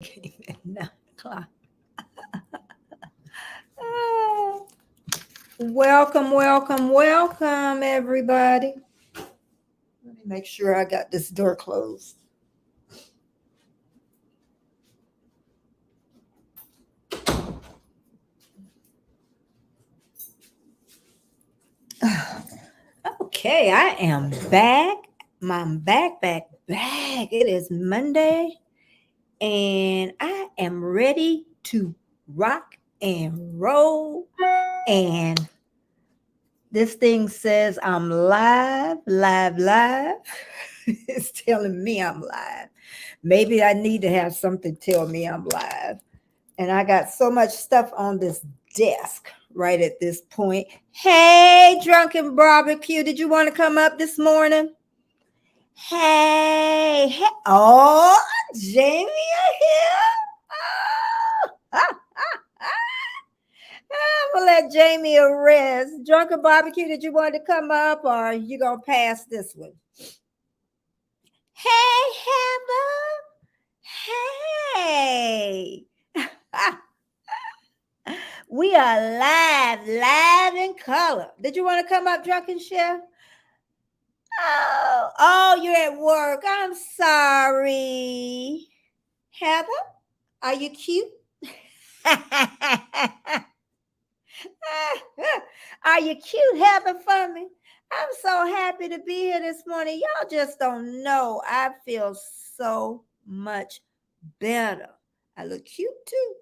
Came at 9 o'clock. Ah, welcome, welcome, welcome, everybody. Let me make sure I got this door closed. Okay, I am back. I'm back. It is Monday, and I am ready to rock and roll. And this thing says I'm live. It's telling me I'm live. Maybe I need to have something tell me I'm live. And I got so much stuff on this desk right at this point. Hey, Drunken Barbecue, did you want to come up this morning? Hey. Oh, Jamie, you're here. I'm gonna let Jamie rest. Drunken Barbecue, did you want to come up or you gonna pass this one? Hey, Heather. Hey. We are live in color. Did you want to come up, Drunken Chef? Oh, you're at work. I'm sorry. Heather, are you cute? Are you cute, Heather, for me? I'm so happy to be here this morning. Y'all just don't know. I feel so much better. I look cute too.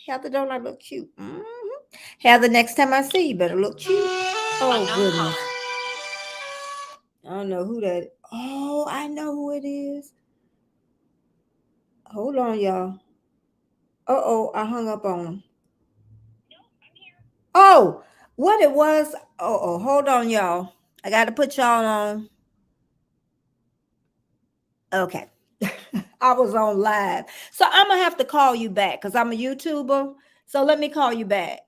Heather, don't I look cute? Heather, next time I see you, better look cute. Oh, goodness. I don't know who that is. Oh, I know who it is. Hold on, y'all. Uh-oh, I hung up on him. Oh, what it was. Oh, hold on, y'all. I got to put y'all on. Okay. I was on live. So I'm going to have to call you back because I'm a YouTuber. So let me call you back.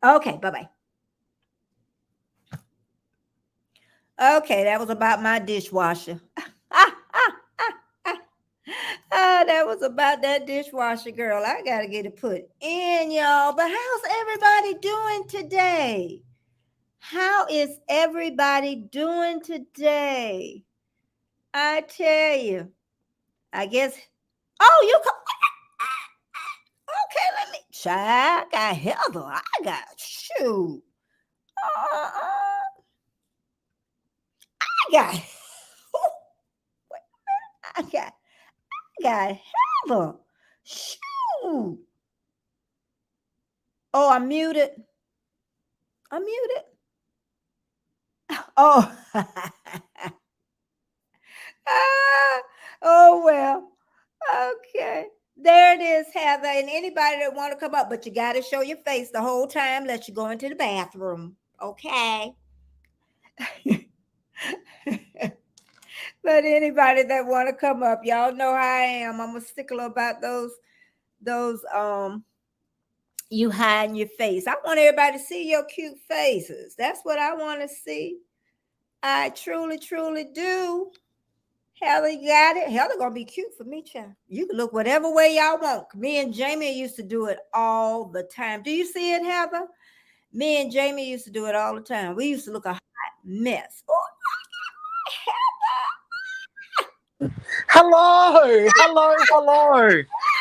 Okay, bye-bye. Okay, that was about my dishwasher. That was about that dishwasher, girl. I got to get it put in, y'all. But how's everybody doing today? How is everybody doing today? I tell you, I guess. Oh, you come. Okay, let me. Child, I got Heather. I got shoot. I got. I got Heather. Shoot. Oh, I'm muted. I'm muted. Oh. Oh well. Okay. There it is, Heather. And anybody that want to come up, but you got to show your face the whole time. Let you go into the bathroom. Okay. But anybody that want to come up, y'all know how I am. I'm a stickler about those you hiding your face. I want everybody to see your cute faces. That's what I want to see. I truly do. Heather, you got it. Heather gonna be cute for me, child. You can look whatever way y'all want. Me and Jamie used to do it all the time. Do you see it, Heather? Me and Jamie used to do it all the time. We used to look a hot mess. Oh, Hello.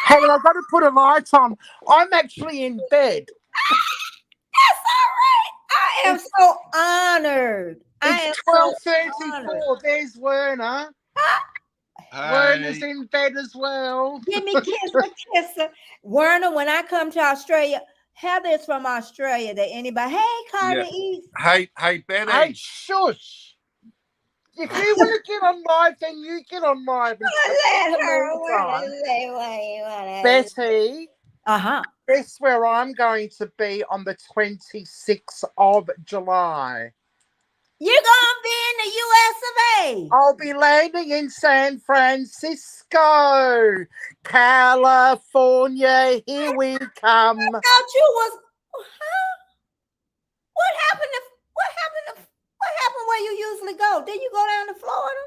Hang on, I've got to put a light on. I'm actually in bed. that's all right. I am so honored. I am It's so 12:34. honored. There's Werner. Werner's in bed as well. Give me kisser. Werner, when I come to Australia, Heather is from Australia. That anybody? Hey, Carter Yeah. East. Hey, Betty. Hey, shush. If you want to get on live, then you get on live. And Let in the her meantime, say what you want to. Betty, Uh-huh. guess where I'm going to be on the 26th of July? You're gonna be in the US of A. I'll be landing in San Francisco, California. Here we come. Thought you was huh? What happened where you usually go? Did you go down to Florida?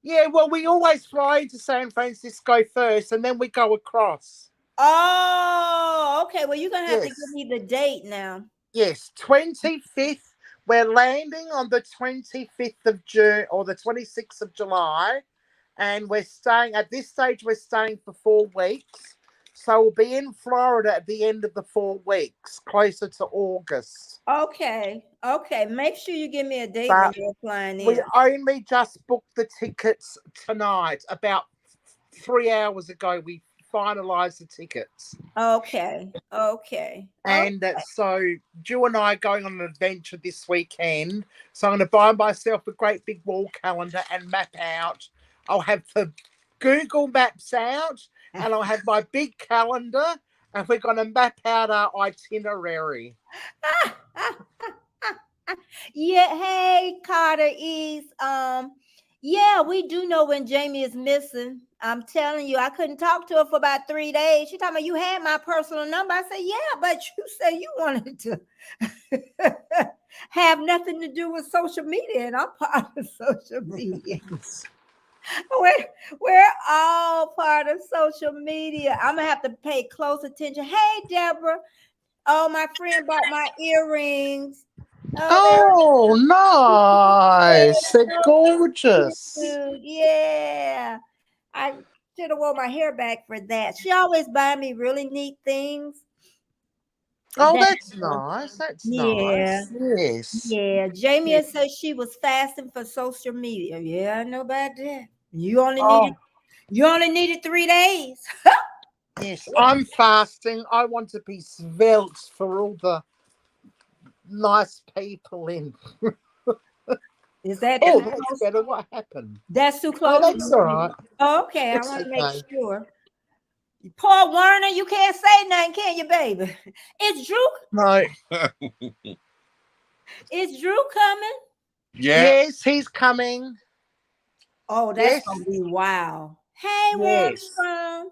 Yeah, well, we always fly into San Francisco first, and then we go across. Oh, okay. Well, you're gonna have to give Yes, me the date now. yes, 25th. We're landing on the 25th of June or the 26th of July, and we're staying at this stage. We're staying for 4 weeks, so we'll be in Florida at the end of the 4 weeks, closer to August. Okay. Okay. Make sure you give me a date when But you're flying we in. only just booked the tickets tonight. About 3 hours ago, we finalised the tickets. Okay. Okay. Oh, And so Drew and I are going on an adventure this weekend. So I'm going to buy myself a great big wall calendar and map out. I'll have the Google Maps out and I'll have my big calendar and we're going to map out our itinerary. yeah. Hey, Carter East. Yeah, we do know when Jamie is missing. I'm telling you, I couldn't talk to her for about 3 days. She told me you had my personal number. I said, yeah, but you said you wanted to have nothing to do with social media, and I'm part of social media. We're, we're all part of social media. I'm gonna have to pay close attention. Hey, Deborah. Oh, my friend bought my earrings. Oh, Oh, nice. They're they're gorgeous. cute. Yeah. I should have wore my hair back for that. She always buy me really neat things. Oh, That, that's nice. That's yeah. nice. Yes. Yeah. Jamie Yeah. said she was fasting for social media. Yeah, I know about that. You only needed Oh, you only needed 3 days. yes. I'm fasting. I want to be svelte for all the nice people in. Is that Oh, too that's close? better. What happened? That's too Oh, close. that's all right. Oh, okay, I It's want to make okay. sure. Poor Werner, you can't say nothing, can you, baby? Is Drew No. is Drew coming? Yeah. Yes, he's coming. Oh, that's Yes, gonna be wow. Hey, yes. Warmstone. And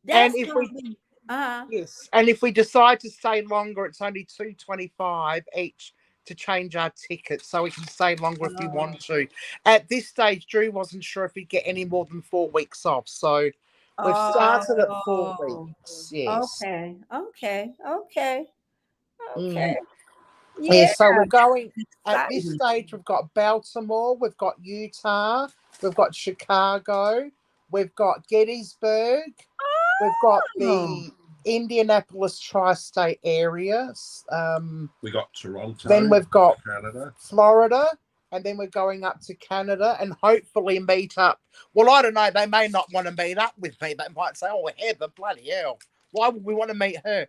That's if gonna we be uh-huh. yes, and if we decide to stay longer, it's only 225 each to change our ticket, so we can stay longer if we Oh, want to. At this stage, Drew wasn't sure if he'd get any more than 4 weeks off, so we've started at four oh, weeks. Yes. okay, okay, okay, okay. Mm. Yeah, Yes, so we're going at this exciting. stage. We've got Baltimore, we've got Utah, we've got Chicago, we've got Gettysburg, we've got Oh, the Indianapolis tri-state areas. We got Toronto, Then we've got Canada. Florida, and then we're going up to Canada and hopefully meet up. Well, I don't know. They may not want to meet up with me. They might say, "Oh, Heather, bloody hell! Why would we want to meet her?"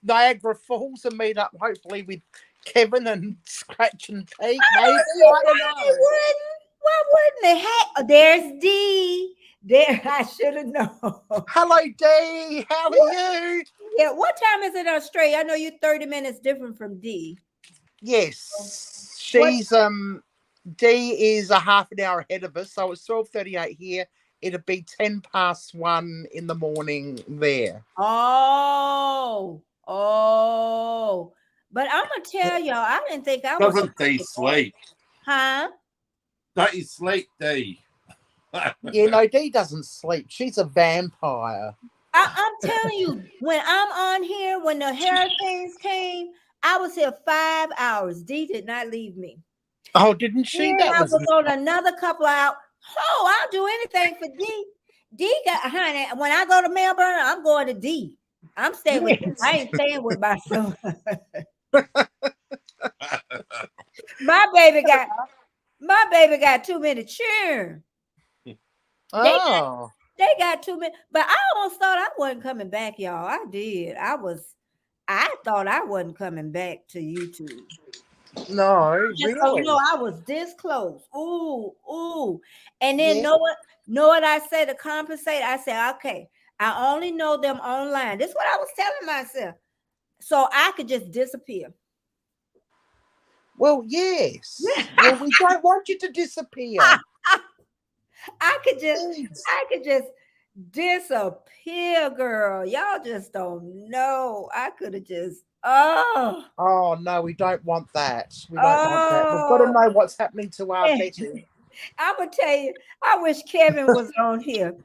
Niagara Falls and meet up hopefully with Kevin and Scratch and Pete. I Maybe don't see I don't why they know. wouldn't. Why wouldn't they? Hey, there's D. There, I should have known. Hello, Dee. How are What? you? Yeah, what time is it in Australia? I know you're 30 minutes different from D. Yes, What? she's Dee is a half an hour ahead of us, so it's 12:38 here. It'll be 1:10 in the morning there. Oh, oh. But I'm gonna tell y'all, I didn't think I was Doesn't gonna they make that. sleep? Huh? Don't you sleep, D? Yeah, no, Dee doesn't sleep. She's a vampire. I'm telling you, when I'm on here, when the hurricanes came, I was here 5 hours. D did not leave me. Oh, didn't she? Then That I was was on another couple of hours. Oh, I'll do anything for D. D got honey. When I go to Melbourne, I'm going to D. I'm staying with D. yes. I ain't staying with myself. My baby got too many children. They got Oh they got too many. But I almost thought I wasn't coming back, y'all. I did. I thought I wasn't coming back to YouTube. no, Just so you know, really? I was this close. Ooh, ooh. And then Yeah. know what I say to compensate? I said, okay, I only know them online. This is what I was telling myself. So I could just disappear. Well, yes. Well, we don't want you to disappear. I could just Please. I could just disappear, girl. Y'all just don't know. I could have just Oh no, we don't want that. We don't want that. We've got to oh know what's happening to our yeah. Betty. I'm gonna tell you, I wish Kevin was on here.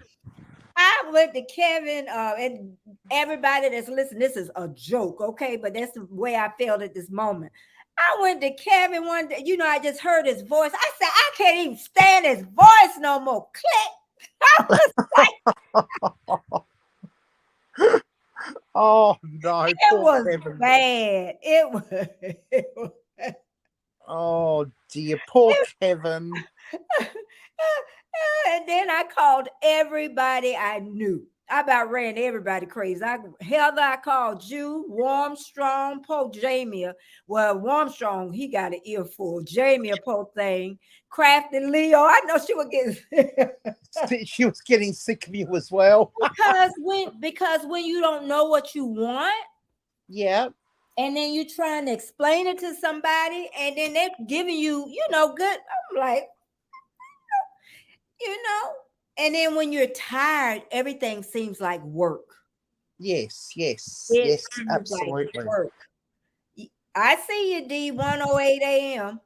I went to Kevin, and everybody that's listening, this is a joke, okay? But that's the way I felt at this moment. I went to Kevin one day, I just heard his voice. I said, I can't even stand his voice no more. Click. I was like, Oh no, it poor was Kevin. bad. It was. Oh dear, poor Kevin. And then I called everybody I knew. I about ran everybody crazy. Heather, I called you, Warmstrong, poor Jamie. Well, Warmstrong, he got an earful. Jamie, poor thing. Crafty Leo, I know she would get. She was getting sick of you as well. because when you don't know what you want, Yeah. and then you trying to explain it to somebody, and then they're giving you, good. I'm like, and then when you're tired, everything seems like work. Yes, It seems absolutely. like work. I see you, D, 108 a.m.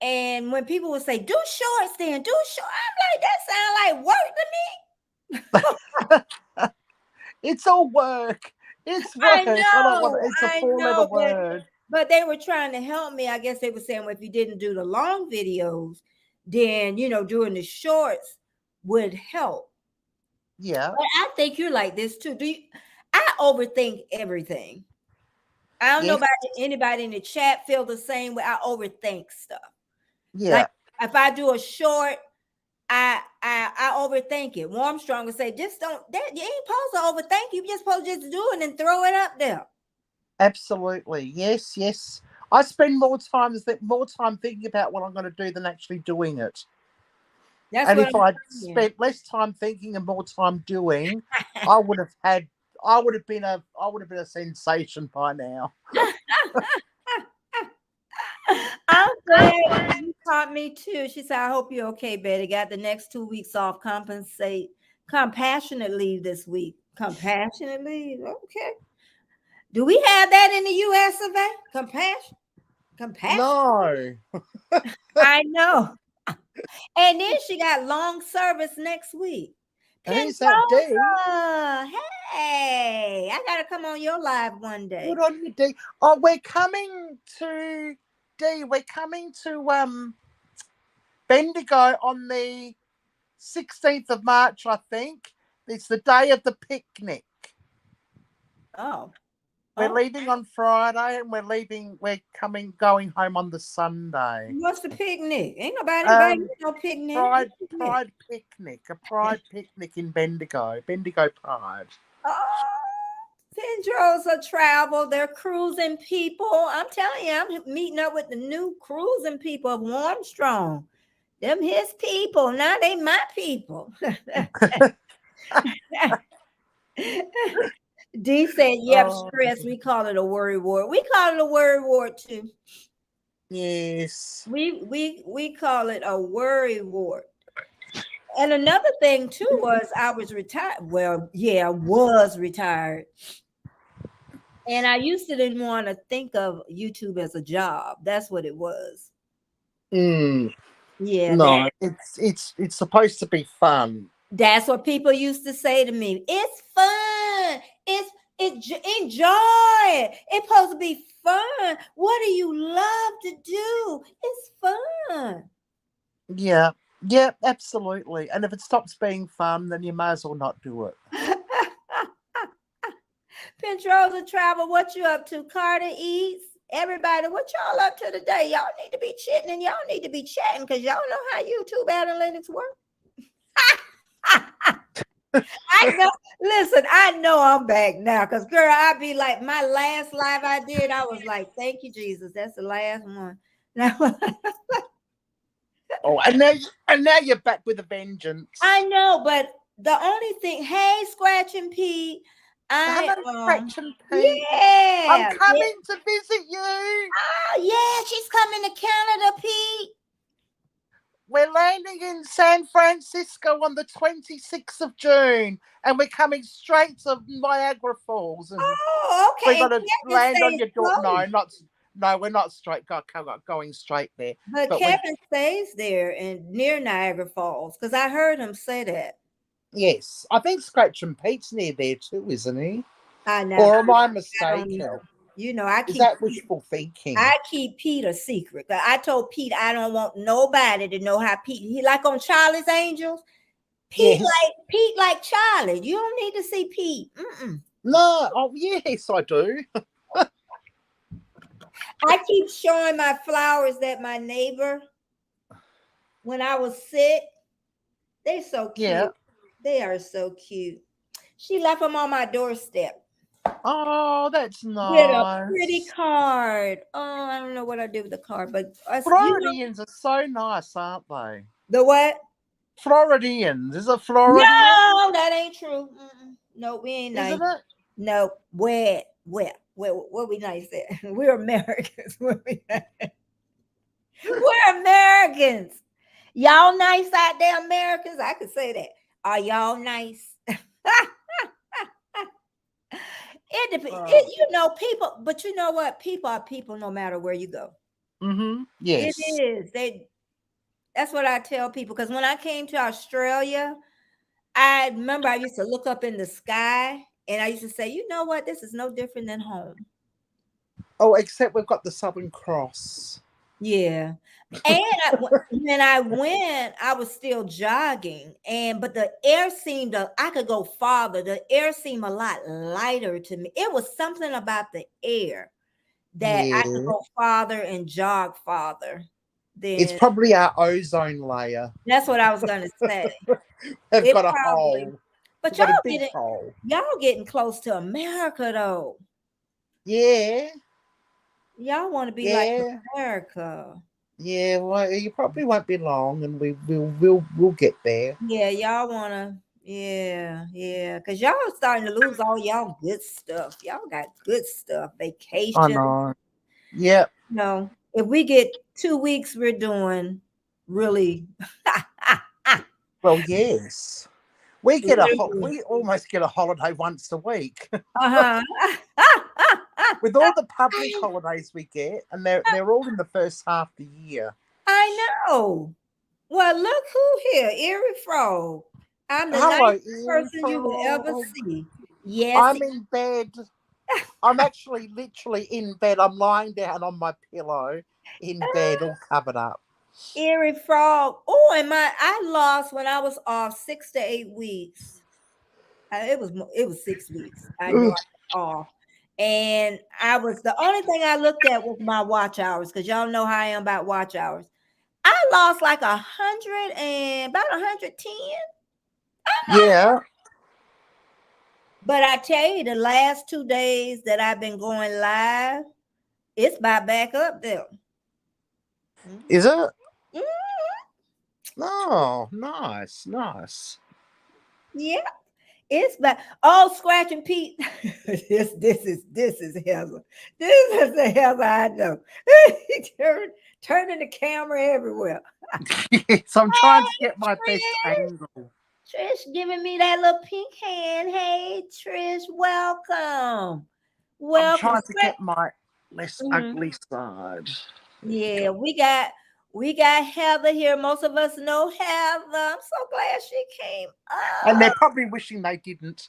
And when people would say, do shorts then, do shorts, I'm like, that sound like work to me. It's all work. It's work. I know. It's a four-letter word. But they were trying to help me. I guess they were saying, well, if you didn't do the long videos, then, doing the shorts would help. Yeah. But I think you're like this too. I overthink everything. I don't know about anybody in the chat feel the same way. I overthink stuff. Yeah. Like if I do a short, I overthink it. Warmstrong would say, just don't. You ain't supposed to overthink. You just supposed to just do it and throw it up there. Absolutely. Yes. I spend more time thinking about what I'm going to do than actually doing it. And if I'd spent less time thinking and more time doing, I would have been a sensation by now. I'm glad you taught me too. She said, I hope you're okay, Betty. Got the next 2 weeks off. Compassionate leave this week. Compassionate leave. Okay. Do we have that in the US of A? Compassion. No. I know. And then she got long service next week. Who's that, Dee? Hey, I gotta come on your live one day. Good on you, Dee. Oh, we're coming to Bendigo on the 16th of March, I think. It's the day of the picnic. Oh. We're leaving on Friday and going home on the Sunday. What's the picnic? Ain't nobody inviting no picnic. Pride picnic. A pride picnic in Bendigo. Bendigo Pride. Oh, Pendros of travel. They're cruising people. I'm telling you, I'm meeting up with the new cruising people of Warmstrong. Them his people. Now they my people. D said, yep, stress. We call it a worry ward. We call it a worry ward too. Yes. We call it a worry ward. And another thing too was I was retired. Well, yeah, I was retired. And I used to didn't want to think of YouTube as a job. That's what it was. Yeah. No, it's supposed to be fun. That's what people used to say to me. It's fun. Enjoy it. It's supposed to be fun. What do you love to do? It's fun. Yeah, absolutely. And if it stops being fun, then you may as well not do it. Pintrose of travel, what you up to? Carter Eats. Everybody, what y'all up to today? Y'all need to be chitting and y'all need to be chatting because y'all know how YouTube analytics work. I know. Listen, I know I'm back now because, girl, I be like, my last live I did, I was like, thank you, Jesus. That's the last one. Oh, and now you're back with a vengeance. I know, but the only thing, hey, Scratch and Pete. Scratch and Pete. Yeah. I'm coming to visit you. Oh, yeah, she's coming to Canada, Pete. We're landing in San Francisco on the 26th of June, and we're coming straight to Niagara Falls. And oh, okay. we're going to land on your door. No, No, we're not straight. Going straight there. But But we're Kevin stays there and near Niagara Falls because I heard him say that. yes, I think Scratch and Pete's near there too, isn't he? I know. Or am I I don't mistaken? know. You know, I Is keep that wishful thinking? Pete a secret. I told Pete I don't want nobody to know how Pete. He like on Charlie's Angels. Yes. Pete like Charlie. You don't need to see Pete. Mm-mm. No. Oh, yes, I do. I keep showing my flowers that my neighbor, when I was sick, they're so cute. Yeah. They are so cute. She left them on my doorstep Oh, that's with a pretty nice. card. Oh, I don't know what I did with the card, but Floridians are so nice, aren't they? the what? Floridians. Is it Floridian? No, that ain't true. Mm-mm. No, we ain't nice. Isn't it? No, where we nice at? We're Americans. We're Americans. Y'all nice out there, Americans? I could say that. Are y'all nice? It depends. You know, people, but you know what? People are people no matter where you go. Mm-hmm. Yes. It is. That's what I tell people. Because when I came to Australia, I remember I used to look up in the sky and I used to say, you know what? This is no different than home. Oh, except we've got the Southern Cross. Yeah. And when I went, I was still jogging, but the air seemed I could go farther. The air seemed a lot lighter to me. It was something about the air that I could go farther and jog farther. It's probably our ozone layer. That's what I was gonna say. They've got a hole. But y'all getting close to America though. Yeah. Y'all want to be like America. Yeah, well, you probably won't be long, and we'll get there. Yeah, y'all wanna, yeah, because y'all are starting to lose all y'all good stuff. Y'all got good stuff, vacation. I know. Yep. No, if we get 2 weeks, we're doing really. Well, yes, we almost get a holiday once a week. With all the public holidays we get, and they're all in the first half of the year. I know. Well, look who here, Eerie Frog. I'm the nicest person you will ever see. Yes. I'm in bed. I'm actually literally in bed. I'm lying down on my pillow in bed, all covered up. Eerie Frog. Oh, and I lost when I was off 6 to 8 weeks. It was 6 weeks. I know I was off. And the only thing I looked at was my watch hours, because y'all know how I am about watch hours. I lost like 100 and about 110. Yeah. But I tell you, the last 2 days that I've been going live, it's about back up there. Is it? Mm-hmm. Oh, nice. Yeah. It's back. Oh, Scratch and Pete. this is Heather. This is the Heather I know. Turning the camera everywhere. Yes, I'm trying to get my best angle. Trish giving me that little pink hand. Hey, Trish, welcome. I'm trying to get my less ugly side. Yeah, we got Heather here. Most of us know Heather. I'm so glad she came up. And they're probably wishing they didn't.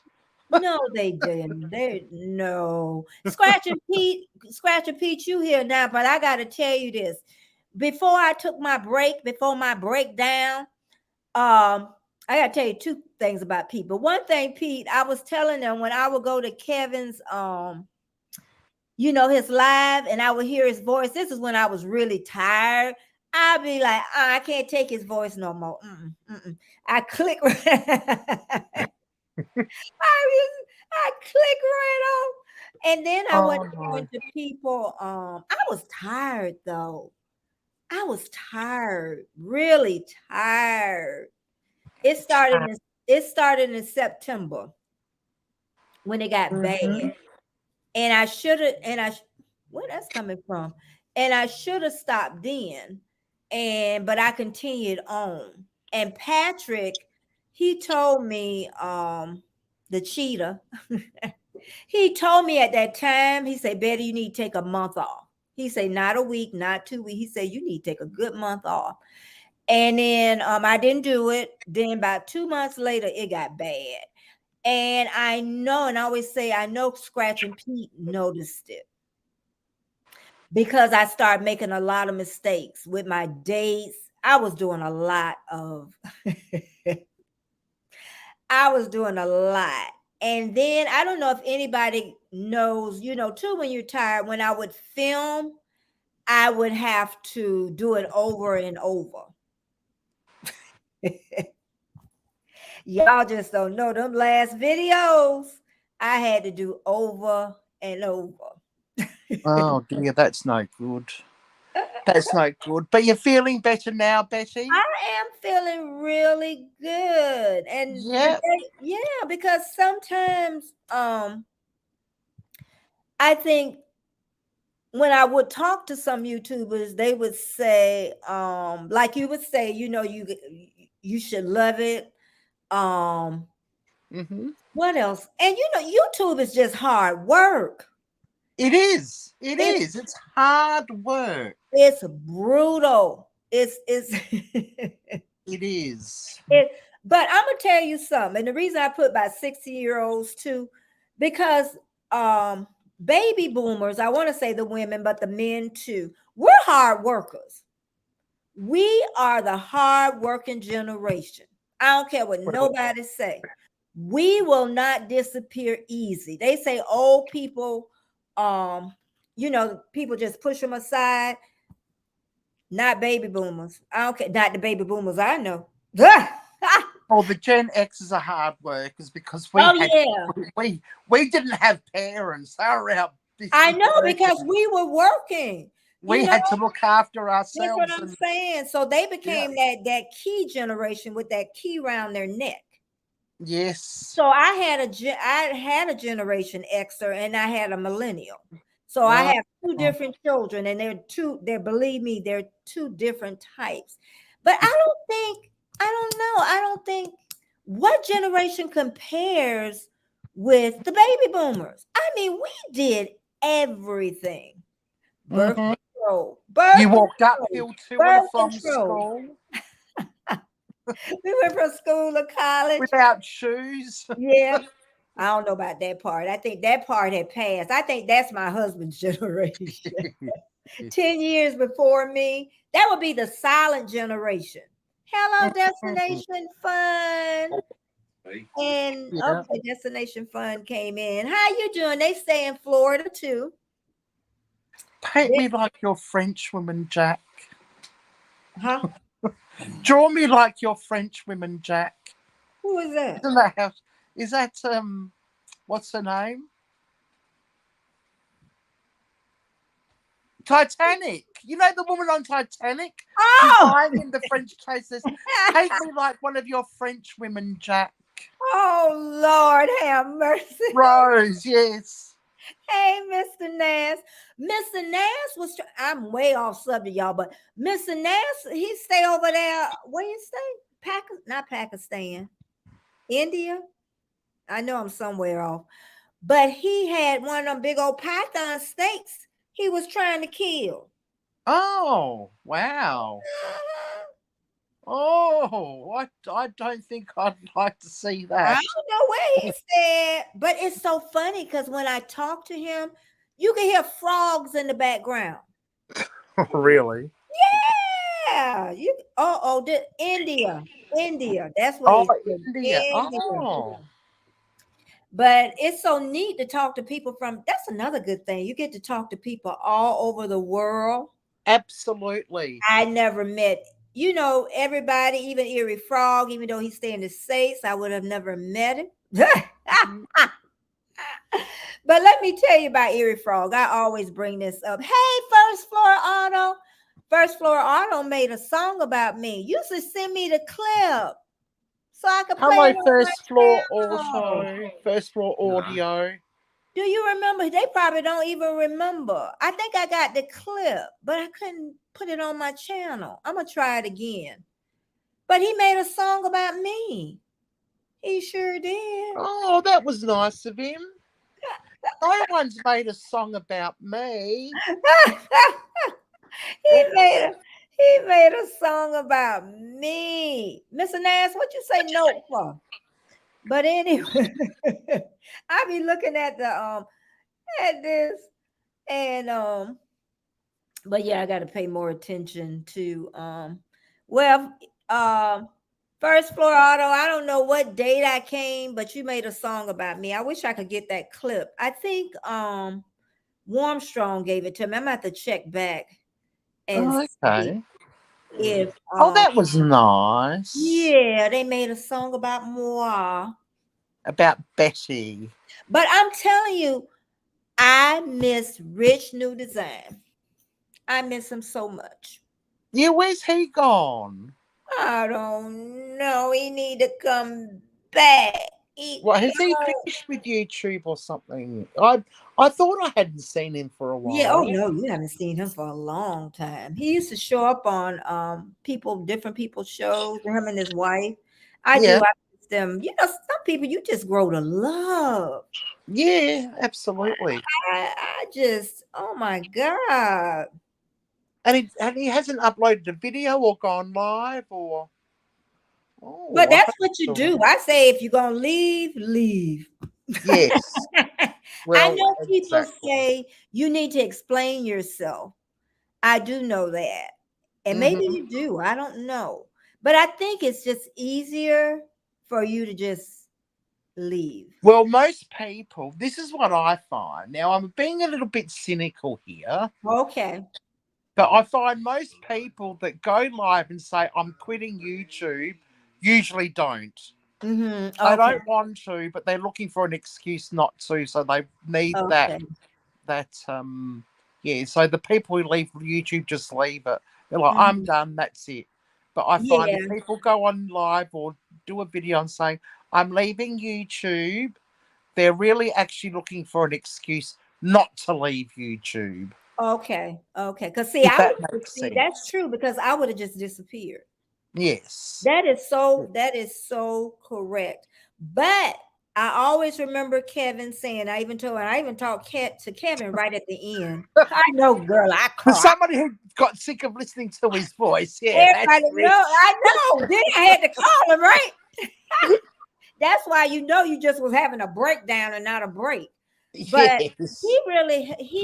No, they didn't. No. Scratch and Pete, you here now, but I got to tell you this. Before I took my break, before my breakdown, I got to tell you 2 things about Pete. But one thing, Pete, I was telling them when I would go to Kevin's, his live, and I would hear his voice. This is when I was really tired. I'd be like, I can't take his voice no more. I click. I click right off. And then I went on to people. I was tired though. I was tired, really tired. It started in September when it got bad. And I should have, where that's coming from? And I should have stopped then. But I continued on. And Patrick, he told me, the cheetah, he told me at that time, he said, Betty, you need to take a month off. He say not a week, not 2 weeks. He said you need to take a good month off. And then I didn't do it. Then about 2 months later, it got bad. And I know, and I always say, I know Scratching Pete noticed it because I started making a lot of mistakes with my dates. I was doing a lot of, I was doing a lot. And then I don't know if anybody knows, too, when you're tired, when I would film, I would have to do it over and over. Y'all just don't know them last videos. I had to do over and over. Oh dear, that's no good. That's no good. But you're feeling better now, Betty? I am feeling really good. And Yeah. because sometimes I think when I would talk to some YouTubers, they would say, like you would say, you should love it. What else? And YouTube is just hard work. It is. It's hard work. It's brutal. It is. But I'm gonna tell you something. And the reason I put about 60-year-olds too, because baby boomers, I want to say the women, but the men too, we're hard workers. We are the hard working generation. I don't care what nobody say. We will not disappear easy. They say old people, people just push them aside. Not baby boomers. I don't care. Not the baby boomers I know. Oh, the Gen X's are hard workers because we didn't have parents. I know, because we were working. We had to look after ourselves. That's what I'm saying. So they became that key generation with that key around their neck. Yes. So I had a Generation Xer and I had a millennial. So I have two different children, and believe me, they're two different types. But I don't think what generation compares with the baby boomers. I mean, we did everything. Birth control. You walked uphill to and from school. We went from school to college without shoes. Yeah. I don't know about that part. I think that part had passed. I think that's my husband's generation. 10 years before me. That would be the silent generation. Hello, Destination Fun. And okay, Destination Fun came in. How you doing? They stay in Florida too. Paint me like your French woman, Jack. Huh? Draw me like your French woman, Jack. Who is that? Isn't that how? Is that what's her name? Titanic. You know the woman on Titanic? Oh, in the French cases. Paint me like one of your French women, Jack. Oh Lord, have mercy. Rose, yes. Hey, Mr. Nass. Mr. Nass was. I'm way off subject, y'all, but Mr. Nass, he stay over there. Where you stay? Not Pakistan, India. I know I'm somewhere off, but he had one of them big old python snakes he was trying to kill. Oh, wow. Oh, I don't think I'd like to see that. I don't know where he said, but it's so funny because when I talk to him, you can hear frogs in the background. Really? Yeah. India. That's what India. Oh. But it's so neat to talk to people that's another good thing. You get to talk to people all over the world. Absolutely. I never met, everybody, even Erie Frog, even though he stay in the States, I would have never met him. But let me tell you about Erie Frog. I always bring this up. Hey, First Floor Auto. First Floor Auto made a song about me. You should send me the clip so I could play it on First Floor channel. Auto. First Floor Audio. Do you remember? They probably don't even remember. I think I got the clip, but I couldn't put it on my channel. I'm going to try it again. But he made a song about me. He sure did. Oh, that was nice of him. No one's made a song about me. He made a song about me. Mr. Nash, what you say no for? But anyway, I be looking at the at this and but yeah, I gotta pay more attention to well first floor auto. I don't know what date I came, but you made a song about me. I wish I could get that clip. I think Warmstrong gave it to me. I'm gonna have to check back and see Okay. if Oh, that was nice. yeah, they made a song about moi. About Betty. But I'm telling you, I miss Rich New Design. I miss him so much. Yeah, where's he gone? I don't know. He need to come back. What, has he finished with YouTube or something? I thought I hadn't seen him for a while. Yeah, oh no, you haven't seen him for a long time. He used to show up on different people's shows, him and his wife. I miss them. You know, some people you just grow to love. Yeah, absolutely. I just, oh my God. And he hasn't uploaded a video or gone live or. Oh, But that's what you do. I say if you're gonna leave, leave. Yes. Well, I know people say you need to explain yourself. I do know that. And maybe you do. I don't know. But I think it's just easier for you to just leave. Well, most people, this is what I find. Now, I'm being a little bit cynical here. Okay. But I find most people that go live and say, I'm quitting YouTube, usually don't. Mm-hmm. Okay. They don't want to, but they're looking for an excuse not to. So they need that. Yeah. So the people who leave YouTube just leave it. They're like, I'm done. That's it. But I find if people go on live or do a video and saying, I'm leaving YouTube, they're really actually looking for an excuse not to leave YouTube. Okay. Because see, that's true because I would have just disappeared. Yes. That is so correct. But I always remember Kevin saying, I even talked to Kevin right at the end. I know, girl, I call. Somebody who got sick of listening to his voice. Yeah. Everybody know, I know. Then I had to call him, right? That's why you just was having a breakdown and not a break. But he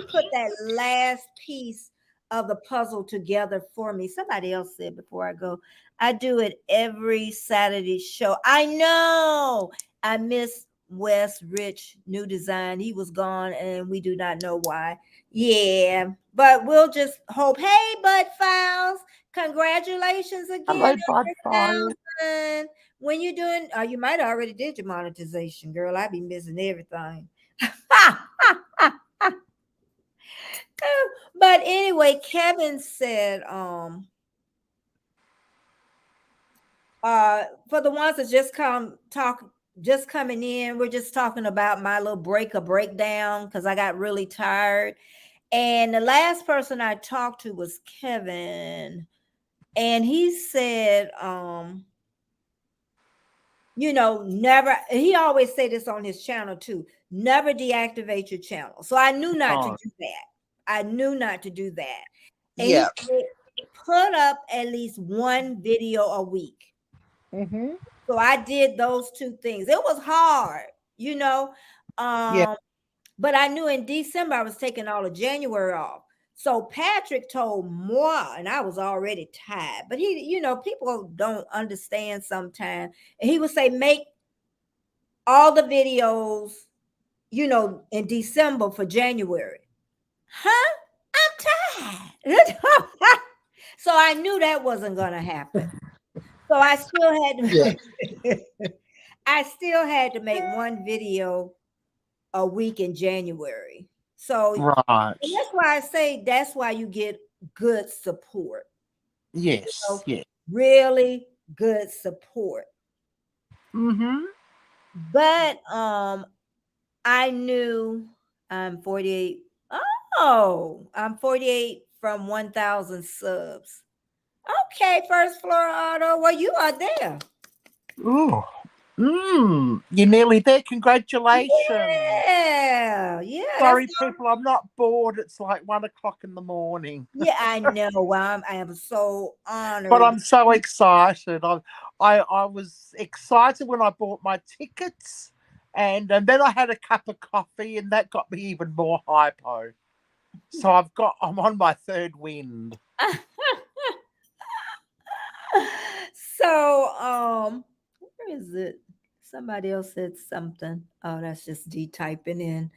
put that last piece of the puzzle together for me. Somebody else said before I go, I do it every Saturday show. I know. I miss West Rich New Design. He was gone and we do not know why. Yeah, but we'll just hope. Hey, Bud Files, congratulations again. Hello, Bud Files. When you doing, you might have already did your monetization, girl. I be missing everything. But anyway, Kevin said, for the ones that just coming in, we're just talking about my little breakdown because I got really tired. And the last person I talked to was Kevin, and he said, never, he always say this on his channel too, never deactivate your channel. So I knew not to do that. And he put up at least one video a week. So I did those two things. It was hard, but I knew in December I was taking all of January off. So Patrick told moi, and I was already tired, but he, people don't understand sometimes. And he would say, make all the videos, in December for January. Huh? I'm tired. So I knew that wasn't going to happen. So I still had to make one video a week in January. So right. And that's why I say that's why you get good support. Yes. Yes. Really good support. But I knew I'm 48. Oh, I'm 48 from 1,000 subs. Okay, First Floor Auto. Well, you are there. Ooh. You're nearly there. Congratulations. Yeah. Yeah. Sorry, That's people, I'm not bored. It's like 1 o'clock in the morning. yeah, I know. Well, I am so But honored. I'm so excited. I was excited when I bought my tickets, and then I had a cup of coffee, and that got me even more hypo. So I'm on my third wind. So, where is it? Somebody else said something. Oh, that's just D typing in.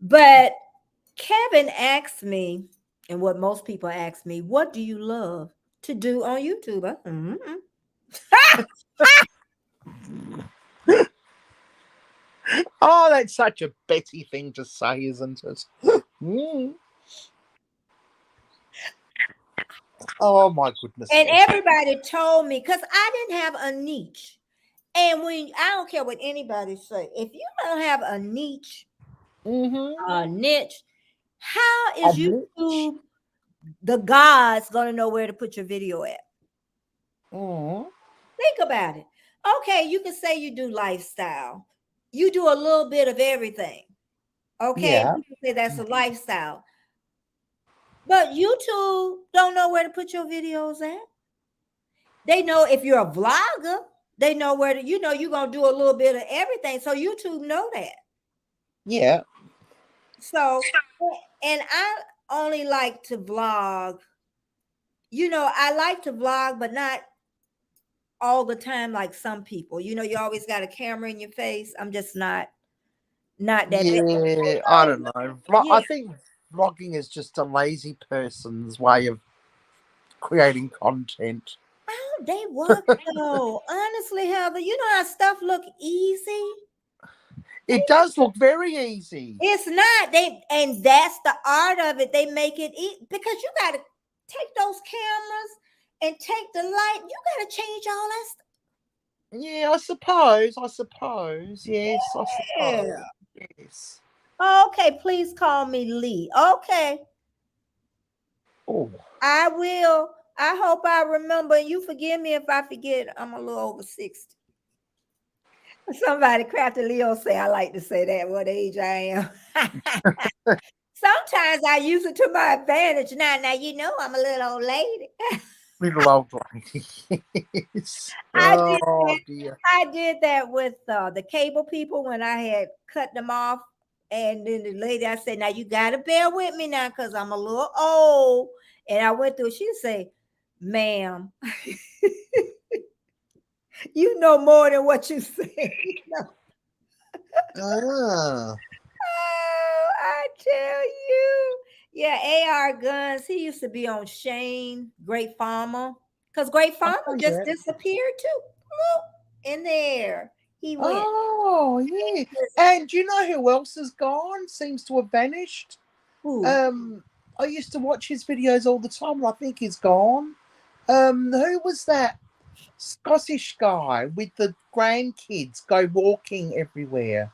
But Kevin asked me, and what most people ask me, what do you love to do on YouTube? Oh, that's such a Betty thing to say, isn't it? Mm. Oh my goodness. And everybody told me because I didn't have a niche. And when I don't care what anybody say, if you don't have a niche, Mm-hmm. a niche, how A is niche. YouTube the gods gonna know where to put your video at? Mm. Think about it. Okay, you can say you do lifestyle. You do a little bit of everything. Okay, Yeah. you can say that's a lifestyle. But YouTube don't know where to put your videos at. They know if you're a vlogger, they know where to, you're gonna do a little bit of everything. So YouTube know that. Yeah. So, and I only like to vlog. I like to vlog, but not all the time like some people. You always got a camera in your face. I'm just not that. Yeah. I don't know. I Yeah. think vlogging is just a lazy person's way of creating content. Oh, they work though. Honestly, Heather, you know how stuff look easy? It does look very easy. It's not. And that's the art of it. They make it because you gotta take those cameras and take the light. You gotta change all that stuff. Yeah, I suppose. I suppose. Yes, I suppose. Yeah. Yes. Okay, please call me Lee. Okay. Oh. I will. I hope I remember. You forgive me if I forget. I'm a little over 60. Somebody Crafty Leo say I like to say that what age I am. Sometimes I use it to my advantage. Now I'm a little old lady. Little old lady. Yes. I did Oh that. dear. I did that with the cable people when I had cut them off. And then the lady, I said, now you got to bear with me now because I'm a little old. And I went through, she'd say, ma'am, you know more than what you say. Ah. Oh, I tell you. Yeah, AR Guns. He used to be on Shane, Great Farmer. Because Great Farmer Oh just yeah. disappeared too. Bloop, in there. He went. Oh yeah. And do you know who else is gone? Seems to have vanished. Ooh. I used to watch his videos all the time, and I think he's gone. Who was that Scottish guy with the grandkids go walking everywhere?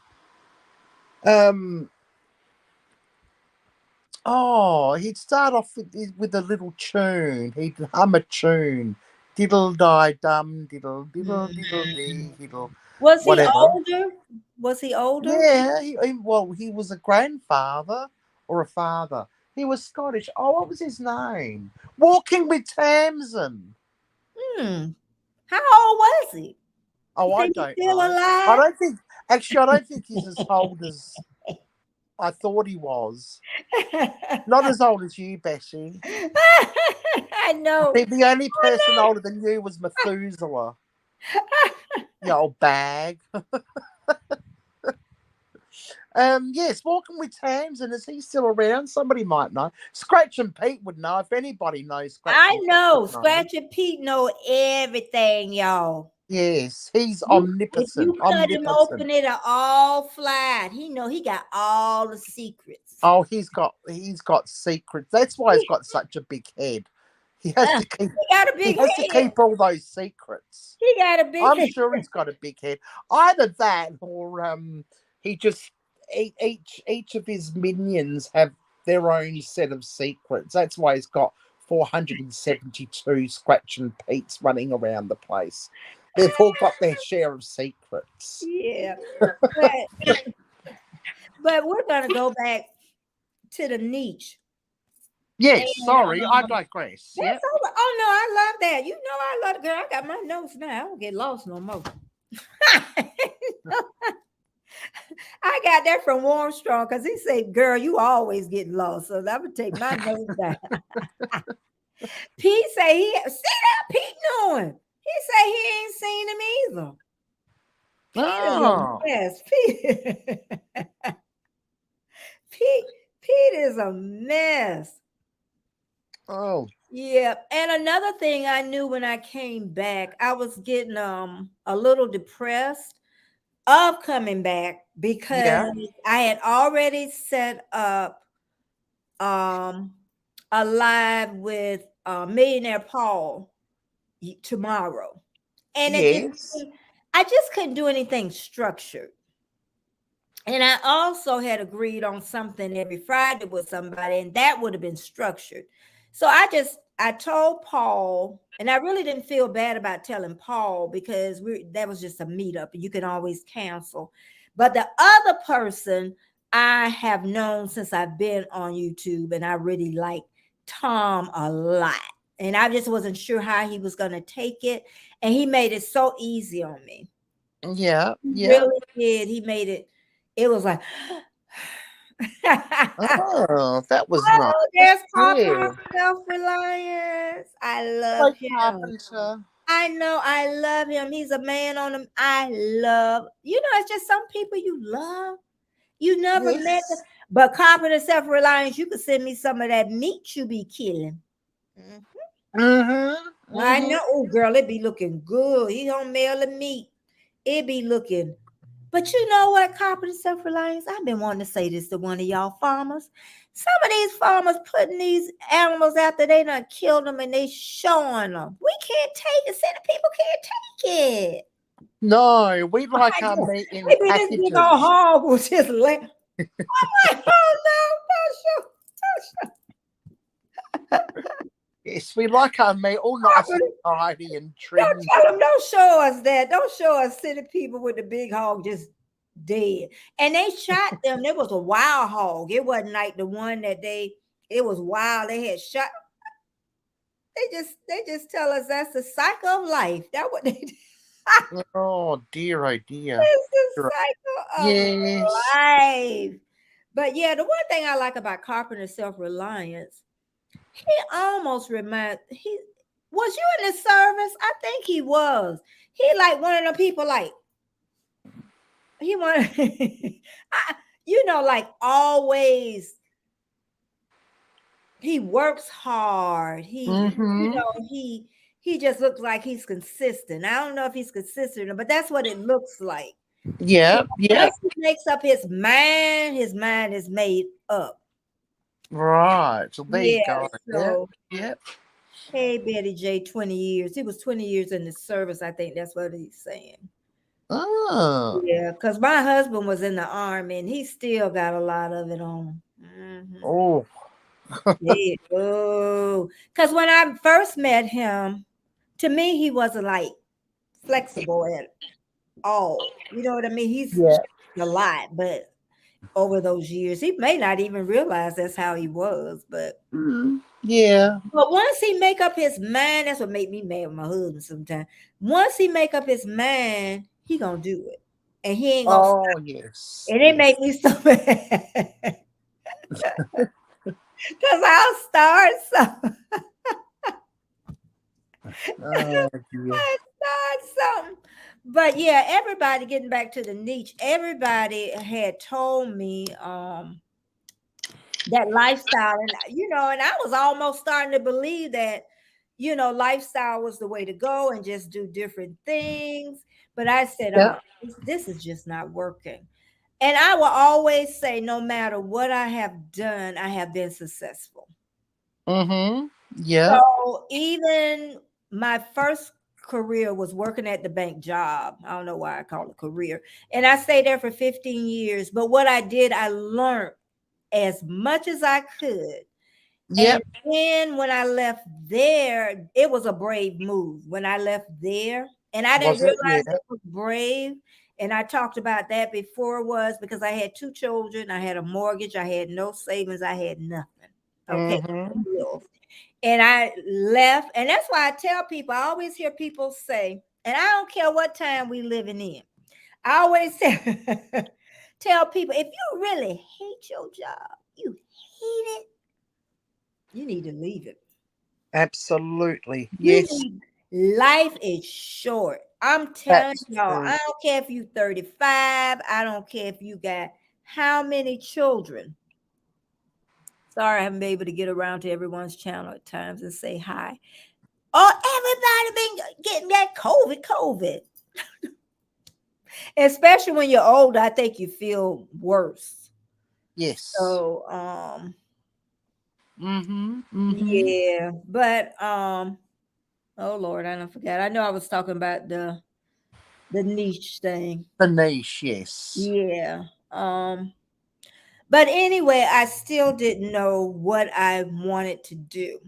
Oh, he'd start off with a little tune. He'd hum a tune. Diddle die dum, diddle, diddle, diddle dee, diddle, Was he whatever. older? Was he older? Yeah, he was a grandfather or a father. He was Scottish. Oh, what was his name? Walking with Tamsin. Hmm. How old was he? Oh, You I think he's don't still know. I alive? don't think, actually, I don't think he's as old as I thought he was. Not as old as you, Bessie. I I know. think the only person older than you was Methuselah. You old bag. Yes, Walking with Tamsin. Is he still around? Somebody might know. Scratch and Pete would know. If anybody knows Scratch I and Pete know. would know. Scratch and Pete know everything, y'all. Yes, he's If you omnipotent. cut him Omnipotent. open, it'll all fly. He got all the secrets. Oh, he's got secrets. That's why he's got such a big head. He has to keep He got a he big has to head. keep all those secrets. He got a big I'm head. sure he's got a big head. Either that or he just each of his minions have their own set of secrets. That's why he's got 472 Scratch and Pete's running around the place. They've all got their share of secrets. Yeah. But But we're gonna go back to the niche. Yes, And sorry, I digress. that's Yep. over. Oh no, I love that. You know, I love the girl. I got my notes now. I don't get lost no more. I got that from Warmstrong because he said, "Girl, you always get lost." So I'm gonna take my notes down. Pete say he see that Pete doing. He say he ain't seen him either. Pete is a Oh, mess. Pete is a mess. oh, Yeah, and another thing I knew when I came back, I was getting a little depressed of coming back yeah, because I had already set up a live with Millionaire Paul tomorrow, and yes, I just couldn't do anything structured. And I also had agreed on something every Friday with somebody, and that would have been structured. So I told Paul, and I really didn't feel bad about telling Paul because that was just a meetup, and you can always cancel. But the other person I have known since I've been on YouTube, and I really like Tom a lot. And I just wasn't sure how he was going to take it. And he made it so easy on me. yeah, He yeah. really did. He made it. It was like, Oh, that was nice. oh, there's Yeah. Papa Self-Reliance. I love Hello, him. Carpenter. I know I love him. He's a man on him. It's just some people you love. You never met them. Yes. But Carpenter Self-Reliance, you could send me some of that meat you be killing. Mm-hmm. I Mm-hmm. know. Oh, girl, it be looking good. He don't mail the meat. It be looking. But you know what, Carpenter Self-Reliance? I've been wanting to say this to one of y'all farmers. Some of these farmers putting these animals after they done killed them and they showing them. We can't take it. City people can't take it. No, we like our just, meat in maybe this big old packages. hog was just like, I'm like, oh no, don't show. Yes, we like our meat all nice and tidy and Don't trimmed. tell them, don't show us that. Don't show us city people with the big hog just dead. And they shot them. There was a wild hog. It wasn't like the one that it was wild. They had shot. They just tell us that's the cycle of life. That what they do. Oh dear, oh dear. It's the cycle of Yes. life. But yeah, the one thing I like about Carpenter Self-Reliance, he almost reminds he was you in the service? I think he was. He like one of the people like he wanted like always he works hard. Mm-hmm. He just looks like he's consistent. I don't know if he's consistent, but that's what it looks like. Yep, yep. Once he makes up his mind is made up. Right. So there you Yeah. go. So Yep. hey Betty J, 20 years. He was 20 years in the service. I think that's what he's saying. Oh. Yeah, because my husband was in the army and he still got a lot of it on. Oh. Yeah. Oh, because when I first met him, to me, he wasn't like flexible at all. You know what I mean? He's a lot, but over those years, he may not even realize that's how he was. But yeah. But once he make up his mind, that's what make me mad with my husband sometimes. Once he make up his mind, he gonna do it. And he ain't gonna stop. Yes. And it make me so mad. Because I'll start something. Oh, I start something. But yeah, everybody getting back to the niche, everybody had told me that lifestyle, and and I was almost starting to believe that lifestyle was the way to go and just do different things. But I said, this is just not working. And I will always say, no matter what I have done, I have been successful. Mm-hmm. Yeah. So even my first career was working at the bank job. I don't know why I call it career. And I stayed there for 15 years. But what I did, I learned as much as I could. Yep. And then when I left there, it was a brave move when I left there. And I didn't realize it was brave. and I talked about that before, was because I had 2 children, I had a mortgage, I had no savings, I had nothing. Okay. Mhm. And I left. And that's why I tell people, I always hear people say, and I don't care what time we living in, I always tell people, if you really hate your job, you hate it, you need to leave it. Absolutely. You Yes, need, life is short. I'm telling that's y'all, true. I don't care if you 35, I don't care if you got how many children. Sorry, I haven't been able to get around to everyone's channel at times and say hi. Oh, everybody been getting that COVID. Especially when you're older, I think you feel worse. Yes. So, Mhm. Mhm. yeah, but oh Lord, I don't forget. I know I was talking about the niche thing. The niche. Yes. Yeah. But anyway, I still didn't know what I wanted to do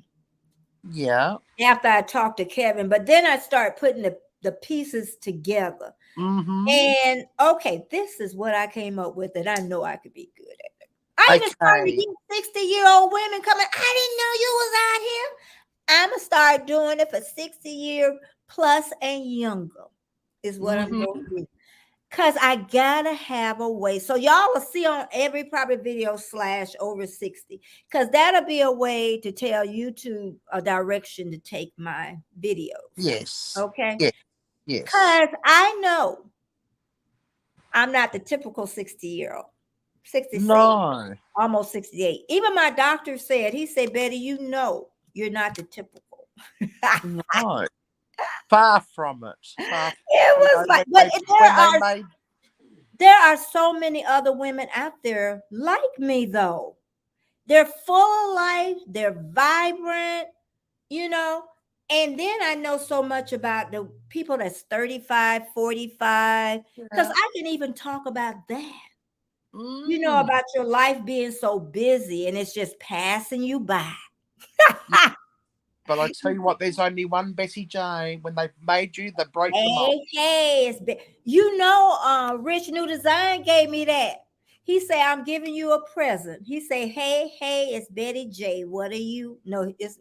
Yeah. after I talked to Kevin. But then I started putting the pieces together. Mhm. And okay, this is what I came up with that I know I could be good at. I even started to Okay. get 60-year-old women coming. I didn't know you was out here. I'ma start doing it for 60-year plus and younger, is what I'm Mhm. gonna do. Cause I gotta have a way. So y'all will see on every probably video / over 60. Cause that'll be a way to tell YouTube a direction to take my videos. Yes. Okay. Yes. Yes. Cause I know I'm not the typical 60-year-old, 66, No. almost 68. Even my doctor said, he said, Betty, you know you're not the typical. No. Far from it. Far. It You was know like, but when they made. there are so many other women out there like me though. They're full of life, they're vibrant, you know. And then I know so much about the people that's 35, 45, because Yeah. I can even talk about that. You know, Mm. about your life being so busy and it's just passing you by. But I tell you what, there's only one Betty J. When they've made you, they break the mold. Hey, you know, Rich New Design gave me that. He said, I'm giving you a present. He said, hey, it's Betty J. What are you? No, it's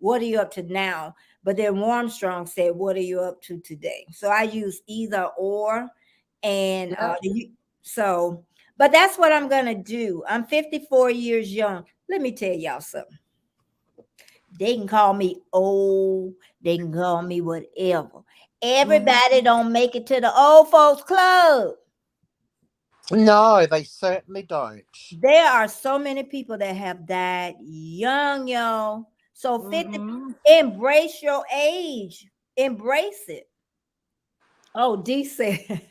what are you up to now? But then Warmstrong said, what are you up to today? So I use either or. And Yeah. so, but that's what I'm gonna do. I'm 54 years young. Let me tell y'all something. They can call me old. They can call me whatever. Mhm. Everybody don't make it to the old folks club. No, they certainly don't. There are so many people that have died young, y'all. So 50, Hmm. embrace your age. Embrace it. Oh, D said,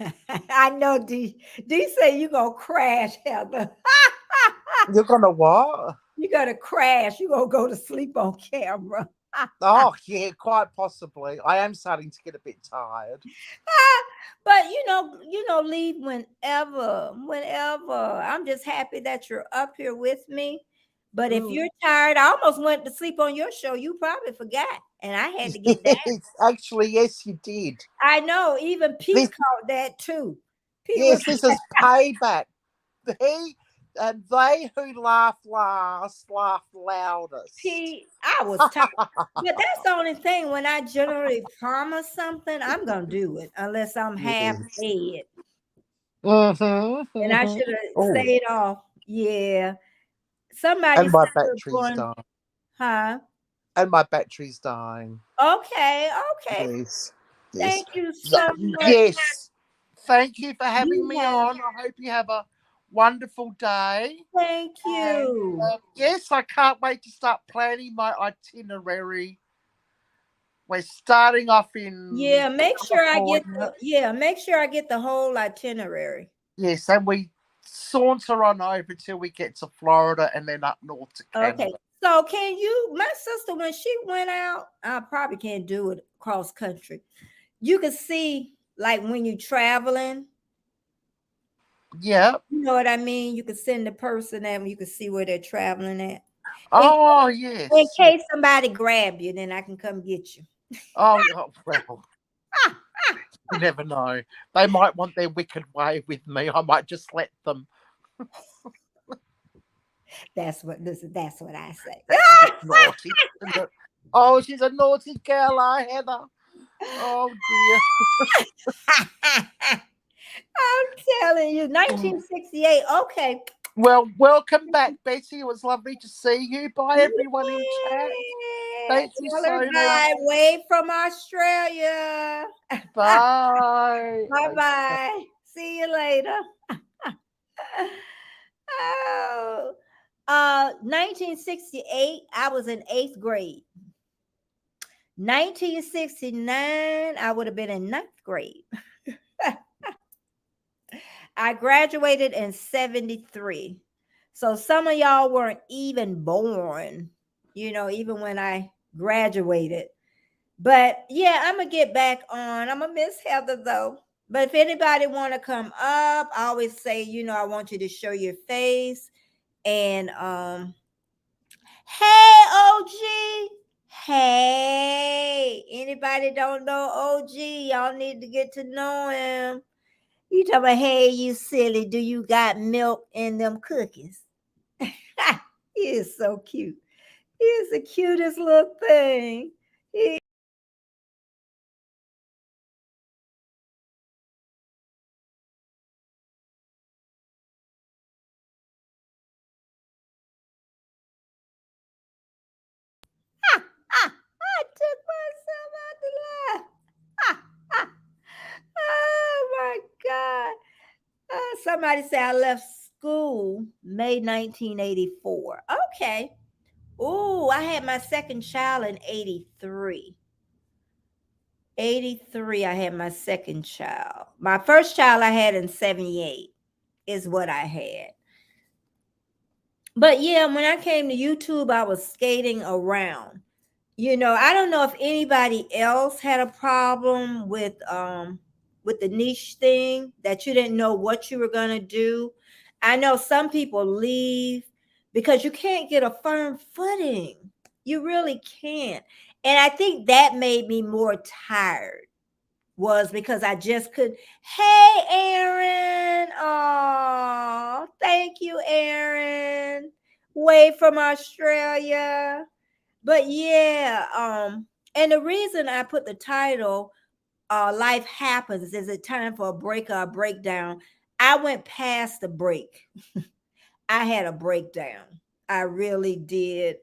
I know D. D said you gonna crash, Heather. You're gonna what? You gonna crash. You gonna go to sleep on camera. Oh, yeah, quite possibly. I am starting to get a bit tired. But leave whenever. I'm just happy that you're up here with me. But if Mm. you're tired, I almost went to sleep on your show. You probably forgot, and I had to get that. Yes, actually, yes, you did. I know. Even Pete This, caught that too. Pete was yes, this is payback. He and they who laugh last laugh loudest. Pete. I was tired. But that's the only thing. When I generally promise something, I'm gonna do it unless I'm half Yes. dead. Mm-hmm, And I mm-hmm. should have Oh, stayed off. Yeah. Somebody and my said we're battery's going, dying. huh? And my battery's dying. Okay, okay. Yes. Yes. Thank you So, so much. yes. Thank you for having You me have, on. I hope you have a wonderful day. thank And you. yes, I can't wait to start planning my itinerary. We're starting off in Yeah, California. make sure I get the whole itinerary. Yes, and we saunter on over till we get to Florida and then up north to Okay. Canada. So can you, my sister, when she went out, I probably can't do it cross country. You can see like when you're traveling, Yeah. you know what I mean? You can send the person and you can see where they're traveling at. In, Oh, in yes. Yes. case somebody grab you, then I can come get you. Oh, oh, well. You never know. They might want their wicked way with me. I might just let them. That's what I say. That's a bit naughty, isn't it? Oh, she's a naughty girl, Heather. Oh dear. I'm telling you, 1968. Okay. Well, welcome back, Betty. It was lovely to see you. Bye, everyone in chat. Thank you Tell so her much. bye. Wave from Australia. Bye. Bye bye. See you later. Oh, 1968, I was in eighth grade. 1969, I would have been in ninth grade. I graduated in 73. So some of y'all weren't even born, even when I graduated. But yeah, I'm going to get back on. I'm going to miss Heather though. But if anybody want to come up, I always say, I want you to show your face. And hey, OG. Hey, anybody don't know OG, y'all need to get to know him. You talking about, hey, you silly, do you got milk in them cookies? He is so cute. He is the cutest little thing. I took myself out the laugh. Oh my God. Somebody said I left school May 1984. Okay. Oh, I had my second child in 83. 83, I had my second child. My first child I had in 78 is what I had. But yeah, when I came to YouTube, I was skating around. I don't know if anybody else had a problem with the niche thing, that you didn't know what you were going to do. I know some people leave because you can't get a firm footing. You really can't. And I think that made me more tired, was because I just couldn't. Hey, Aaron. Oh, thank you, Aaron. Way from Australia. But yeah, and the reason I put the title Life Happens, is it time for a break or a breakdown? I went past the break. I had a breakdown. I really did.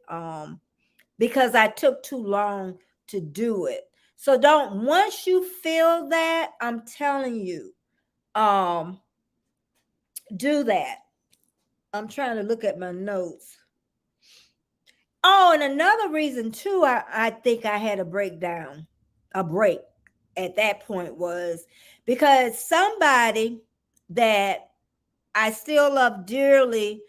Because I took too long to do it. So once you feel that, I'm telling you, do that. I'm trying to look at my notes. Oh, and another reason too, I think I had a break at that point, was because somebody that I still love dearly,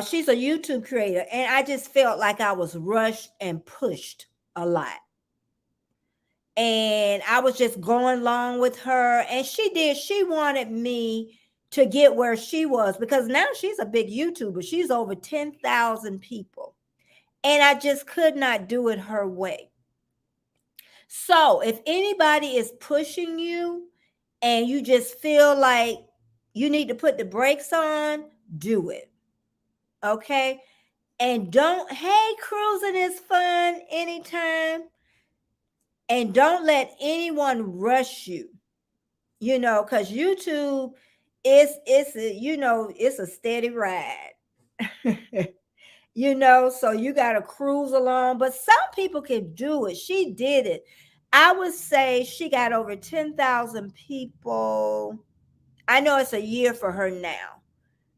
she's a YouTube creator, and I just felt like I was rushed and pushed a lot. And I was just going along with her, and she wanted me to get where she was, because now she's a big YouTuber. She's over 10,000 people. And I just could not do it her way. So if anybody is pushing you and you just feel like you need to put the brakes on, do it. Okay? And hey, cruising is fun anytime. And don't let anyone rush you, because YouTube it's a steady ride. So you got to cruise along, but some people can do it. She did it. I would say she got over 10,000 people. I know it's a year for her now.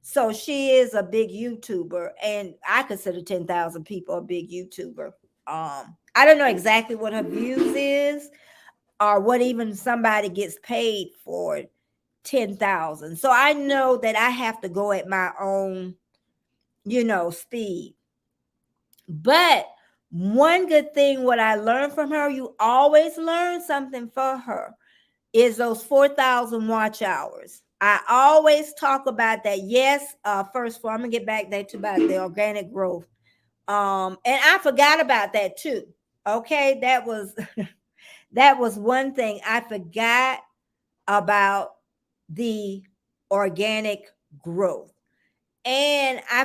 So she is a big YouTuber, and I consider 10,000 people a big YouTuber. I don't know exactly what her views is, or what even somebody gets paid for 10,000. So I know that I have to go at my own, speed. But one good thing, what I learned from her, you always learn something for her, is those 4,000 watch hours. I always talk about that. Yes, first of all, I'm gonna get back there to about the organic growth. And I forgot about that too. Okay, that was That was one thing I forgot about the organic growth. And I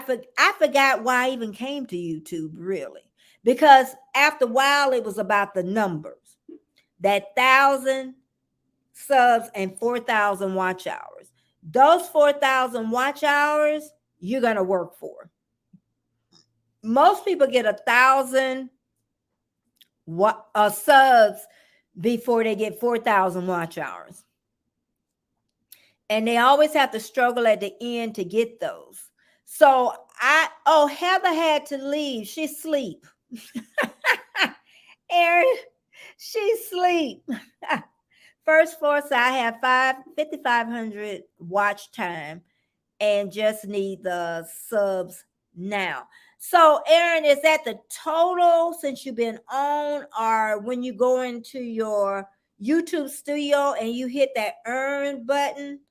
forgot why I even came to YouTube, really. Because after a while, it was about the numbers. That 1,000 subs and 4,000 watch hours. Those 4,000 watch hours, you're going to work for. Most people get 1,000 subs before they get 4,000 watch hours. And they always have to struggle at the end to get those. So Heather had to leave. She sleep. Erin, she sleep. First floor, so I have 5,500 watch time and just need the subs now. So Erin, is that the total since you've been on, or when you go into your YouTube studio and you hit that earn button,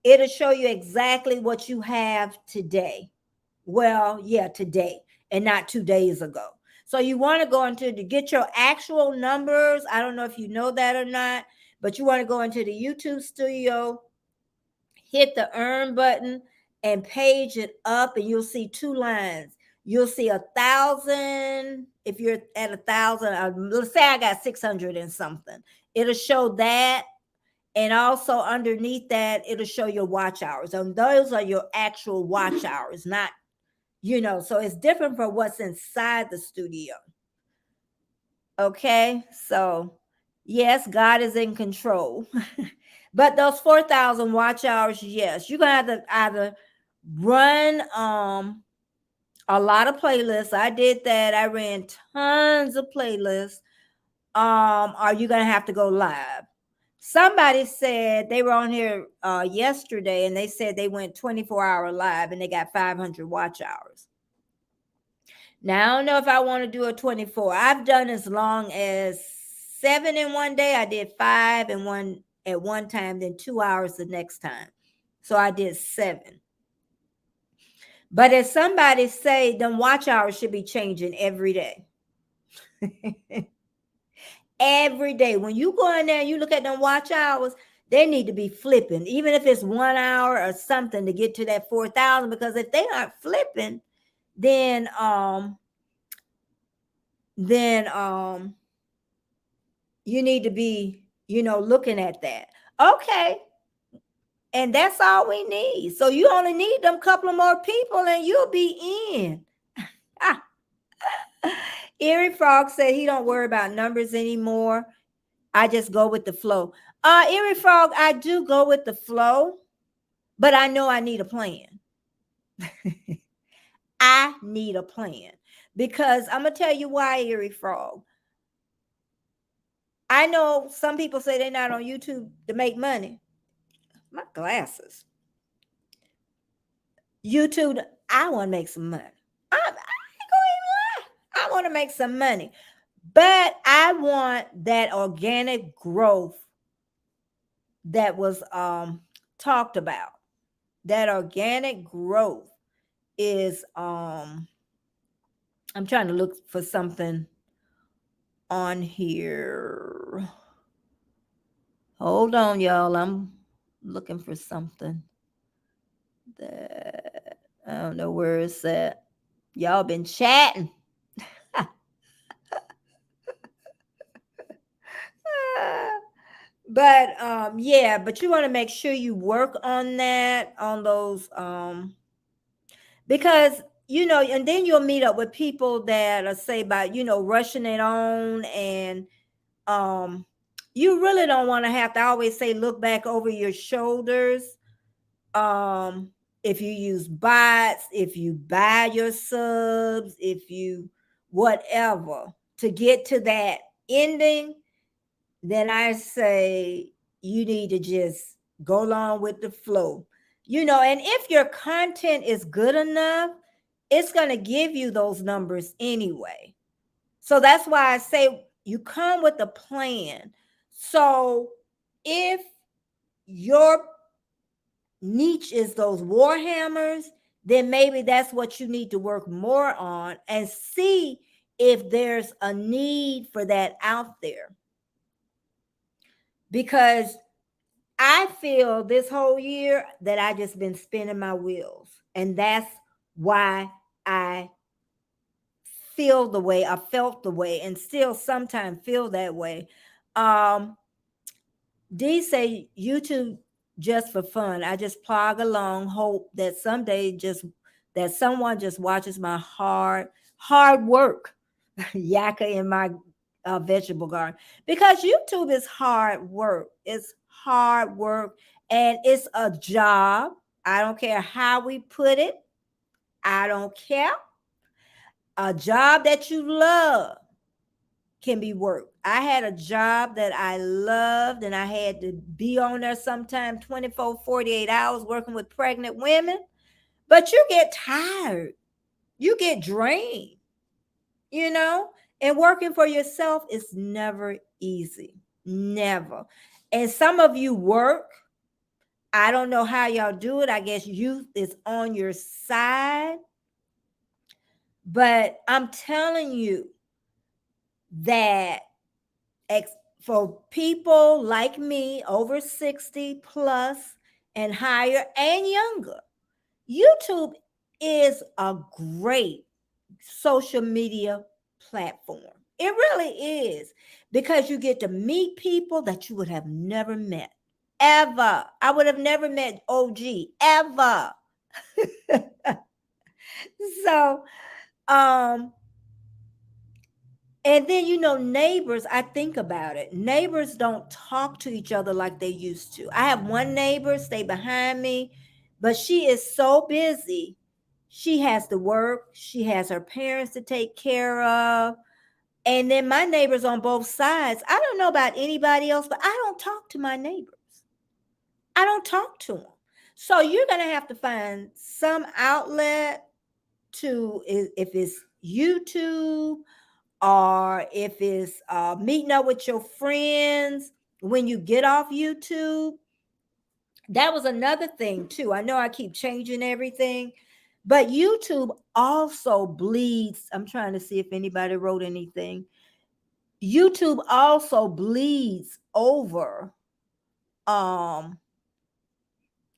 it'll show you exactly what you have today. Well, yeah, today and not 2 days ago. So you want to go into to get your actual numbers. I don't know if you know that or not, but you want to go into the YouTube studio, hit the earn button and page it up, and you'll see two lines. You'll see 1,000. If you're at 1,000, let's say I got 600 and something, it'll show that. And also underneath that, it'll show your watch hours. And those are your actual watch hours, not, so it's different from what's inside the studio. Okay, so yes, God is in control. But those 4,000 watch hours, yes, you're gonna have to either run a lot of playlists. I did that. I ran tons of playlists. Or you're gonna have to go live. Somebody said they were on here yesterday, and they said they went 24-hour live and they got 500 watch hours. Now I don't know if I want to do a 24. I've done as long as 7 in one day. I did 5 in one at one time, then 2 hours the next time. So I did 7. But as somebody say, them watch hours should be changing every day. Every day. When you go in there and you look at them watch hours, they need to be flipping, even if it's 1 hour or something to get to that 4,000. Because if they aren't flipping, then you need to be, looking at that. Okay. And that's all we need. So you only need them couple of more people and you'll be in. Erie Frog said he don't worry about numbers anymore. I just go with the flow. Erie Frog, I do go with the flow, but I know I need a plan. I need a plan because I'm going to tell you why, Erie Frog. I know some people say they're not on YouTube to make money. My glasses. YouTube, I want to make some money. I ain't gonna even lie. I want to make some money, but I want that organic growth that was talked about. That organic growth is I'm trying to look for something on here. Hold on, y'all. I'm looking for something that I don't know where it's at. Y'all been chatting. But but you want to make sure you work on that, on those because and then you'll meet up with people that are say about rushing it on, and you really don't want to have to always say look back over your shoulders. If you use bots, if you buy your subs, if you whatever to get to that ending, then I say you need to just go along with the flow. And if your content is good enough, it's going to give you those numbers anyway. So that's why I say you come with a plan. So if your niche is those Warhammers, then maybe that's what you need to work more on and see if there's a need for that out there. because I feel this whole year that I just been spinning my wheels. And that's why I feel the way I felt the way and still sometimes feel that way. Um, D say YouTube just for fun. I just plod along, hope that someday just that someone just watches my hard work, yakka in my vegetable garden, because YouTube is hard work. It's hard work and it's a job. I don't care how we put it. I don't care. A job that you love can be work. I had a job that I loved and I had to be on there sometime 24, 48 hours working with pregnant women. But you get tired. You get drained, you know? And working for yourself is never easy. Never. And some of you work. I don't know how y'all do it. I guess youth is on your side. But I'm telling you that for people like me over 60 plus and higher and younger, YouTube is a great social media platform. It really is, because you get to meet people that you would have never met ever. I would have never met OG ever. So, um, and then, neighbors, I think about it. Neighbors don't talk to each other like they used to. I have one neighbor stay behind me, but she is so busy. She has to work, she has her parents to take care of. And then my neighbors on both sides, I don't know about anybody else, but I don't talk to my neighbors. I don't talk to them. So you're going to have to find some outlet to, if it's YouTube, or if it's meeting up with your friends when you get off YouTube. That was another thing too. I know I keep changing everything, but YouTube also bleeds. I'm trying to see if anybody wrote anything. YouTube also bleeds over. Um,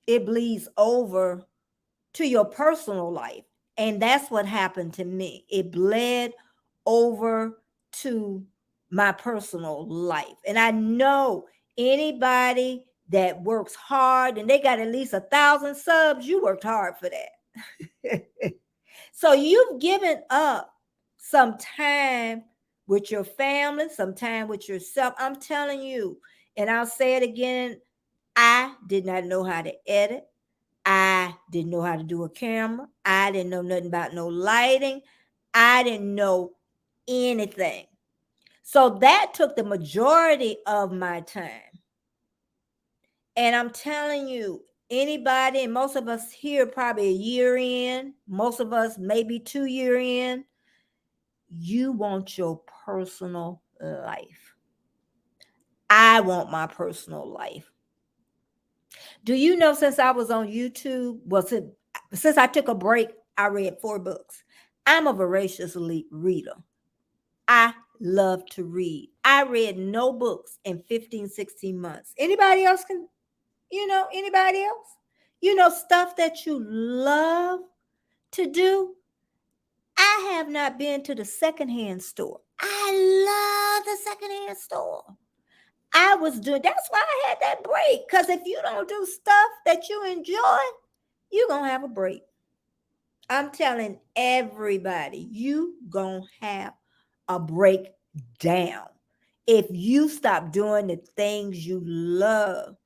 it bleeds over to your personal life. And that's what happened to me. It bled over to my personal life. And I know anybody that works hard and they got at least 1,000 subs, you worked hard for that. So you've given up some time with your family, some time with yourself. I'm telling you, and I'll say it again, I did not know how to edit. I didn't know how to do a camera. I didn't know nothing about no lighting. I didn't know anything. So that took the majority of my time. And I'm telling you, anybody, and most of us here probably a year in, most of us maybe 2 year in, you want your personal life. I want my personal life. Do you know, since I was on YouTube, since I took a break, I read 4 books. I'm a voracious reader. I love to read. I read no books in 15, 16 months. Anybody else can, anybody else? Stuff that you love to do. I have not been to the secondhand store. I love the secondhand store. I was doing, that's why I had that break. Because if you don't do stuff that you enjoy, you're going to have a break. I'm telling everybody, you going to have a breakdown if you stop doing the things you love.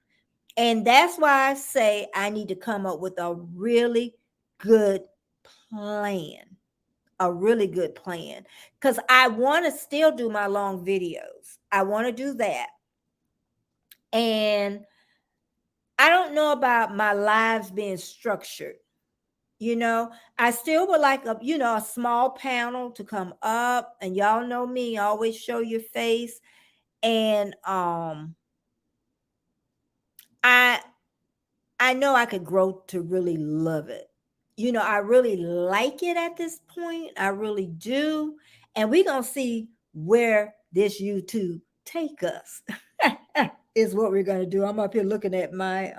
And that's why I say I need to come up with a really good plan. A really good plan. Because I want to still do my long videos. I want to do that. And I don't know about my lives being structured. I still would like a small panel to come up, and y'all know me, always show your face. And I know I could grow to really love it. I really like it at this point. I really do. And we're going to see where this YouTube take us. is what we're going to do. I'm up here looking at my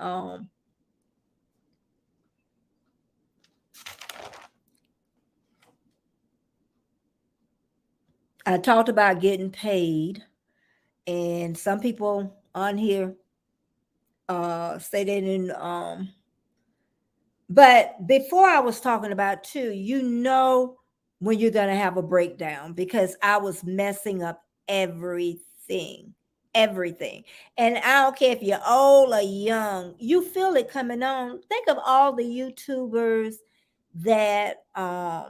I talked about getting paid, and some people on here say they didn't but before I was talking about too, when you're going to have a breakdown, because I was messing up everything. Everything. And I don't care if you're old or young, you feel it coming on. Think of all the YouTubers that that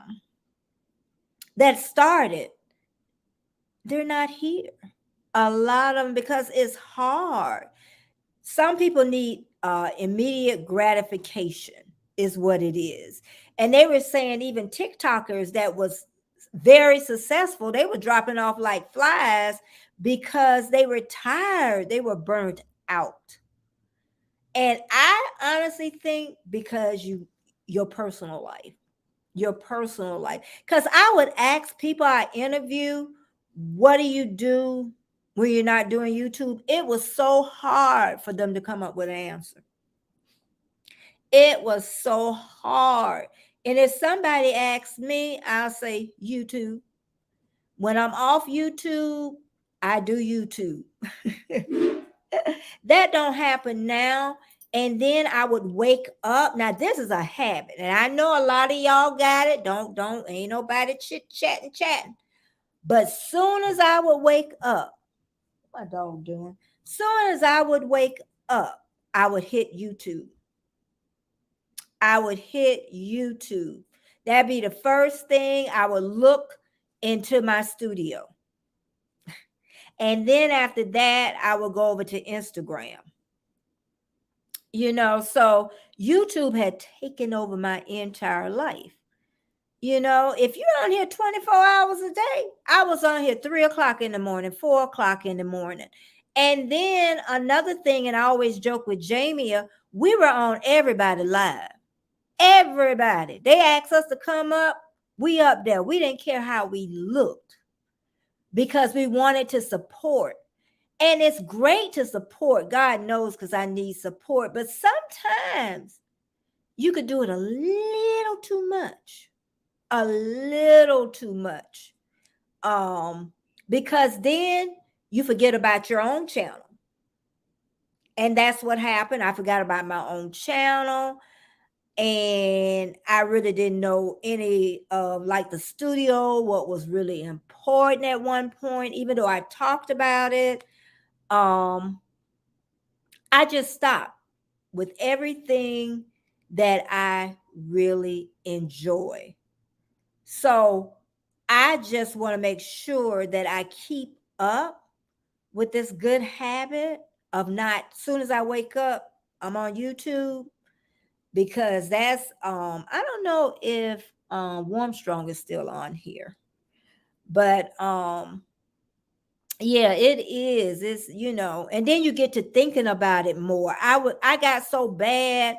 started. They're not here. A lot of them, because it's hard. Some people need immediate gratification is what it is. And they were saying even TikTokers that was very successful, they were dropping off like flies because they were tired, they were burnt out. And I honestly think because your personal life, because I would ask people I interview, what do you do when you're not doing YouTube? It was so hard for them to come up with an answer. It was so hard. And if somebody asks me, I'll say YouTube. When I'm off YouTube, I do YouTube. That don't happen now. And then I would wake up. Now, this is a habit. And I know a lot of y'all got it. Ain't nobody chatting. But soon as I would wake up, what my dog doing? Soon as I would wake up, I would hit YouTube. That'd be the first thing I would look into my studio. And then after that, I would go over to Instagram. So YouTube had taken over my entire life. If you're on here 24 hours a day, I was on here 3:00 in the morning, 4:00 in the morning. And then another thing, and I always joke with Jamia, we were on everybody live. Everybody. They asked us to come up. We up there. We didn't care how we looked because we wanted to support. And it's great to support. God knows, because I need support. But sometimes you could do it a little too much. Because then you forget about your own channel. And that's what happened. I forgot about my own channel. And I really didn't know any of like the studio, what was really important at one point, even though I talked about it. I just stopped with everything that I really enjoy. So I just want to make sure that I keep up with this good habit of not, soon as I wake up, I'm on YouTube, because that's I don't know if Warmstrong is still on here, but yeah, it is. It's and then you get to thinking about it more. I got so bad,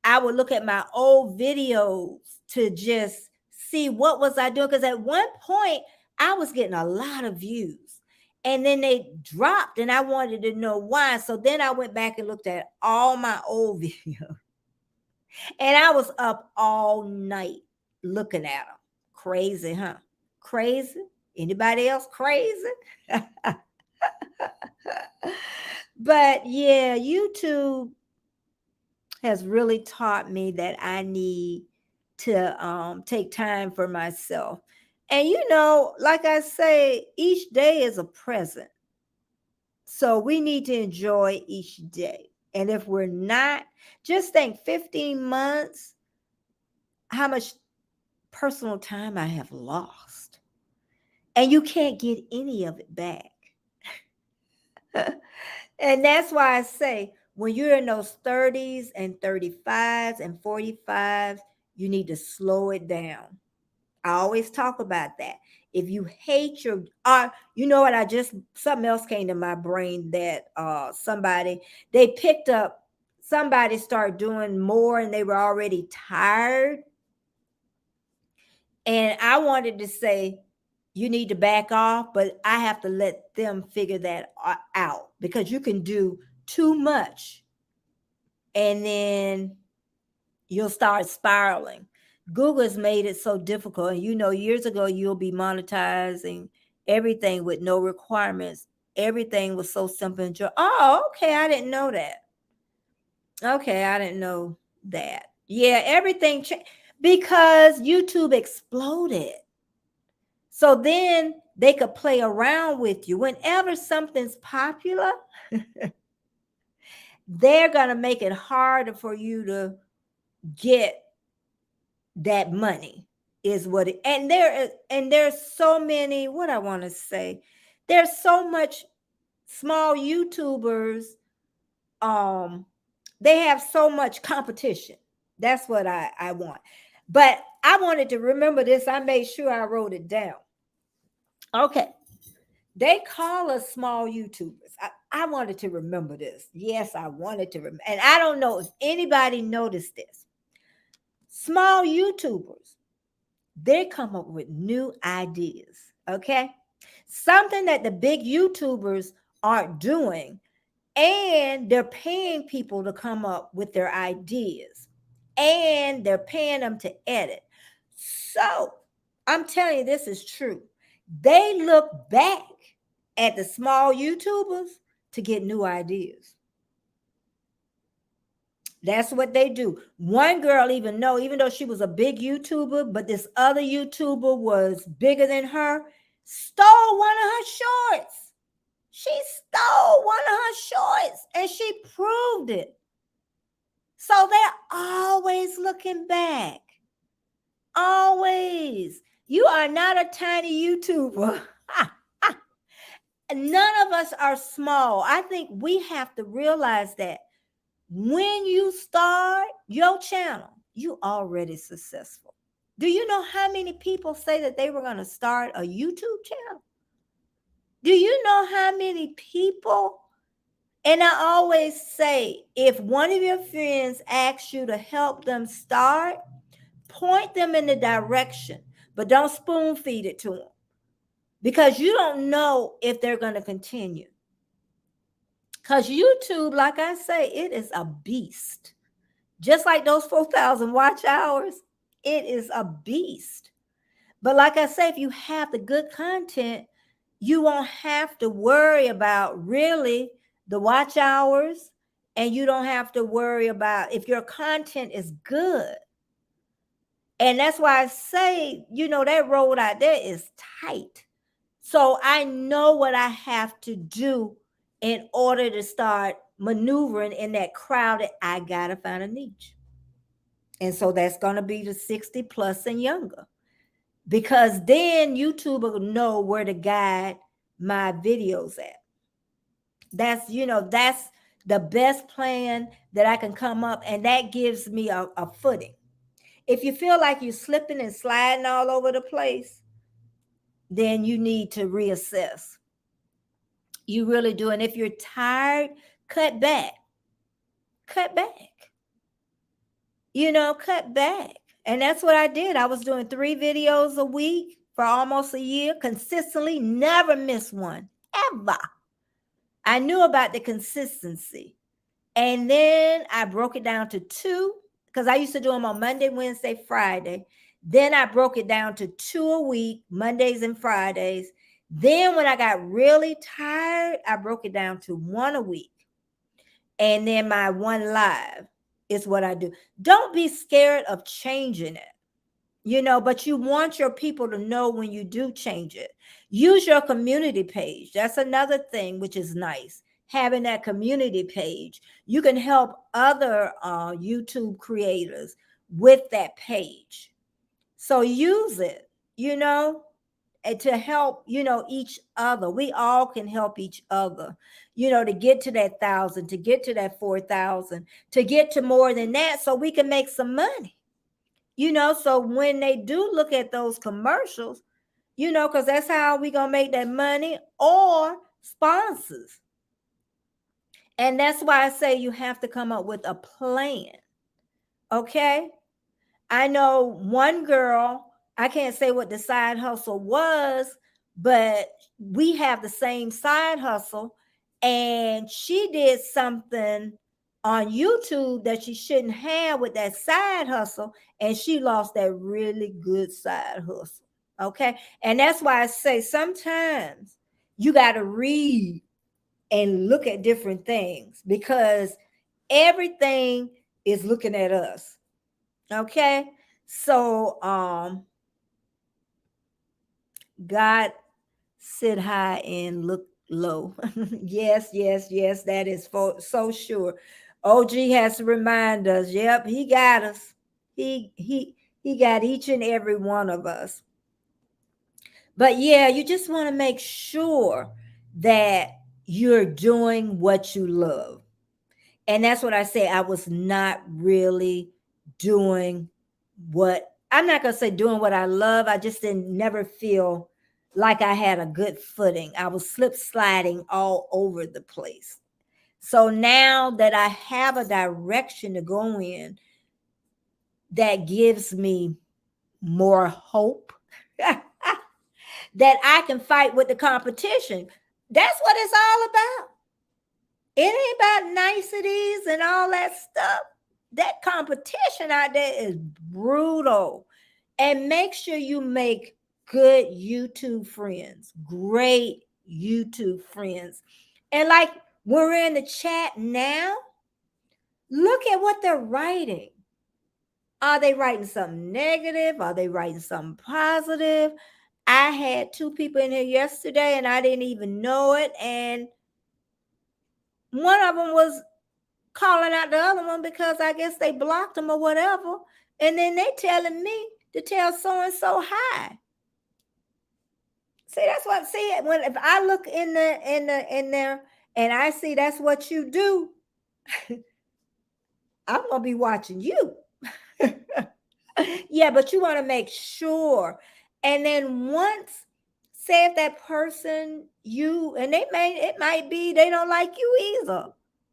I would look at my old videos to just see what was I doing, because at one point I was getting a lot of views, and then they dropped, and I wanted to know why. So then I went back and looked at all my old videos. And I was up all night looking at them. Crazy, huh? Crazy? Anybody else crazy? But yeah, YouTube has really taught me that I need to take time for myself. And like I say, each day is a present. So we need to enjoy each day. And if we're not, just think 15 months, how much personal time I have lost. And you can't get any of it back. And that's why I say, when you're in those 30s and 35s and 45s, you need to slow it down. I always talk about that. If you hate your you know what, something else came to my brain, that somebody started doing more and they were already tired. And I wanted to say, you need to back off, but I have to let them figure that out, because you can do too much, and then you'll start spiraling. Google's made it so difficult. And years ago, you'll be monetizing everything with no requirements. Everything was so simple and oh, okay, I didn't know that. Okay, I didn't know that. Yeah, everything changed because YouTube exploded. So then they could play around with you. Whenever something's popular, they're going to make it harder for you to get that money is what it, and there's so many, what I want to say, there's so much small YouTubers, they have so much competition. That's what I want. But I wanted to remember this. I made sure I wrote it down. Okay. They call us small YouTubers. I wanted to remember this. Yes, I wanted to remember. And I don't know if anybody noticed this. Small YouTubers, they come up with new ideas, okay? Something that the big YouTubers aren't doing, and they're paying people to come up with their ideas, and they're paying them to edit. So I'm telling you, this is true. They look back at the small YouTubers to get new ideas. That's what they do. One girl even though she was a big YouTuber, but this other YouTuber was bigger than her, stole one of her shorts. She stole one of her shorts and she proved it. So they're always looking back. Always. You are not a tiny YouTuber. None of us are small. I think we have to realize that when you start your channel, you already successful. Do you know how many people say that they were going to start a YouTube channel? Do you know how many people? And I always say, if one of your friends asks you to help them start, point them in the direction, but don't spoon feed it to them, because you don't know if they're going to continue. Because YouTube, like I say, it is a beast. Just like those 4,000 watch hours, it is a beast. But like I say, if you have the good content, you won't have to worry about really the watch hours, and you don't have to worry about if your content is good. And that's why I say, that road out there is tight. So I know what I have to do in order to start maneuvering in that crowded. I got to find a niche. And so that's going to be the 60 plus and younger, because then YouTube will know where to guide my videos at. That's the best plan that I can come up, and that gives me a footing. If you feel like you're slipping and sliding all over the place, then you need to reassess. You really do. And if you're tired, cut back. Cut back. Cut back. And that's what I did. I was doing 3 videos a week for almost a year, consistently, never missed one, ever. I knew about the consistency. And then I broke it down to 2, because I used to do them on Monday, Wednesday, Friday. Then I broke it down to 2 a week, Mondays and Fridays. Then when I got really tired, I broke it down to 1 a week. And then my 1 live is what I do. Don't be scared of changing it, but you want your people to know when you do change it. Use your community page. That's another thing which is nice. Having that community page, you can help other YouTube creators with that page. So use it, and to help, each other. We all can help each other, to get to that 1,000, to get to that 4,000, to get to more than that, so we can make some money. So when they do look at those commercials, because that's how we gonna make that money, or sponsors. And that's why I say you have to come up with a plan. Okay. I know one girl, I can't say what the side hustle was, but we have the same side hustle. and she did something on YouTube that she shouldn't have with that side hustle, and she lost that really good side hustle. Okay. And that's why I say sometimes you got to read and look at different things, because everything is looking at us. Okay. So God sit high and look low. Yes, yes, yes, that is so sure. OG has to remind us, yep, he got us. He got each and every one of us. But yeah, you just want to make sure that you're doing what you love. And that's what I say. I was not really doing what, I'm not going to say doing what I love. I just didn't never feel like I had a good footing. I was slip sliding all over the place. So now that I have a direction to go in, that gives me more hope that I can fight with the competition. That's what it's all about. It ain't about niceties and all that stuff. That competition out there is brutal. And make sure you make good YouTube friends, great YouTube friends. And like we're in the chat now, look at what they're writing. Are they writing something negative? Are they writing something positive? I had 2 people in here yesterday and I didn't even know it. And one of them was calling out the other one because I guess they blocked them or whatever. And then they telling me to tell so-and-so hi. See, that's what, see, when if I look in there and I see that's what you do, I'm gonna be watching you. Yeah, but you want to make sure. And then once, say if that person and it might be they don't like you either.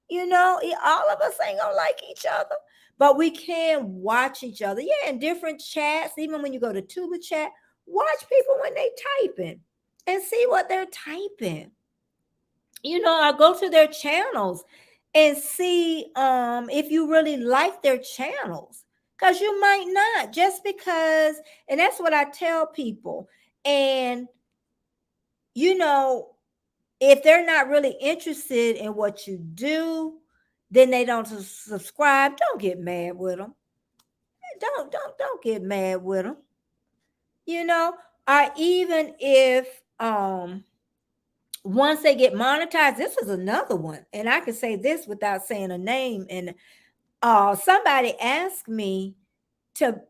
You know, all of us ain't gonna like each other, but we can watch each other. Yeah, in different chats, even when you go to Tuba chat, watch people when they typing and see what they're typing. You know, or go to their channels and see if you really like their channels. Because you might not, just because, and that's what I tell people. And you know, if they're not really interested in what you do, then they don't subscribe. Don't get mad with them. Don't get mad with them. You know, or even if once they get monetized, this is another one, and I can say this without saying a name. And somebody asked me to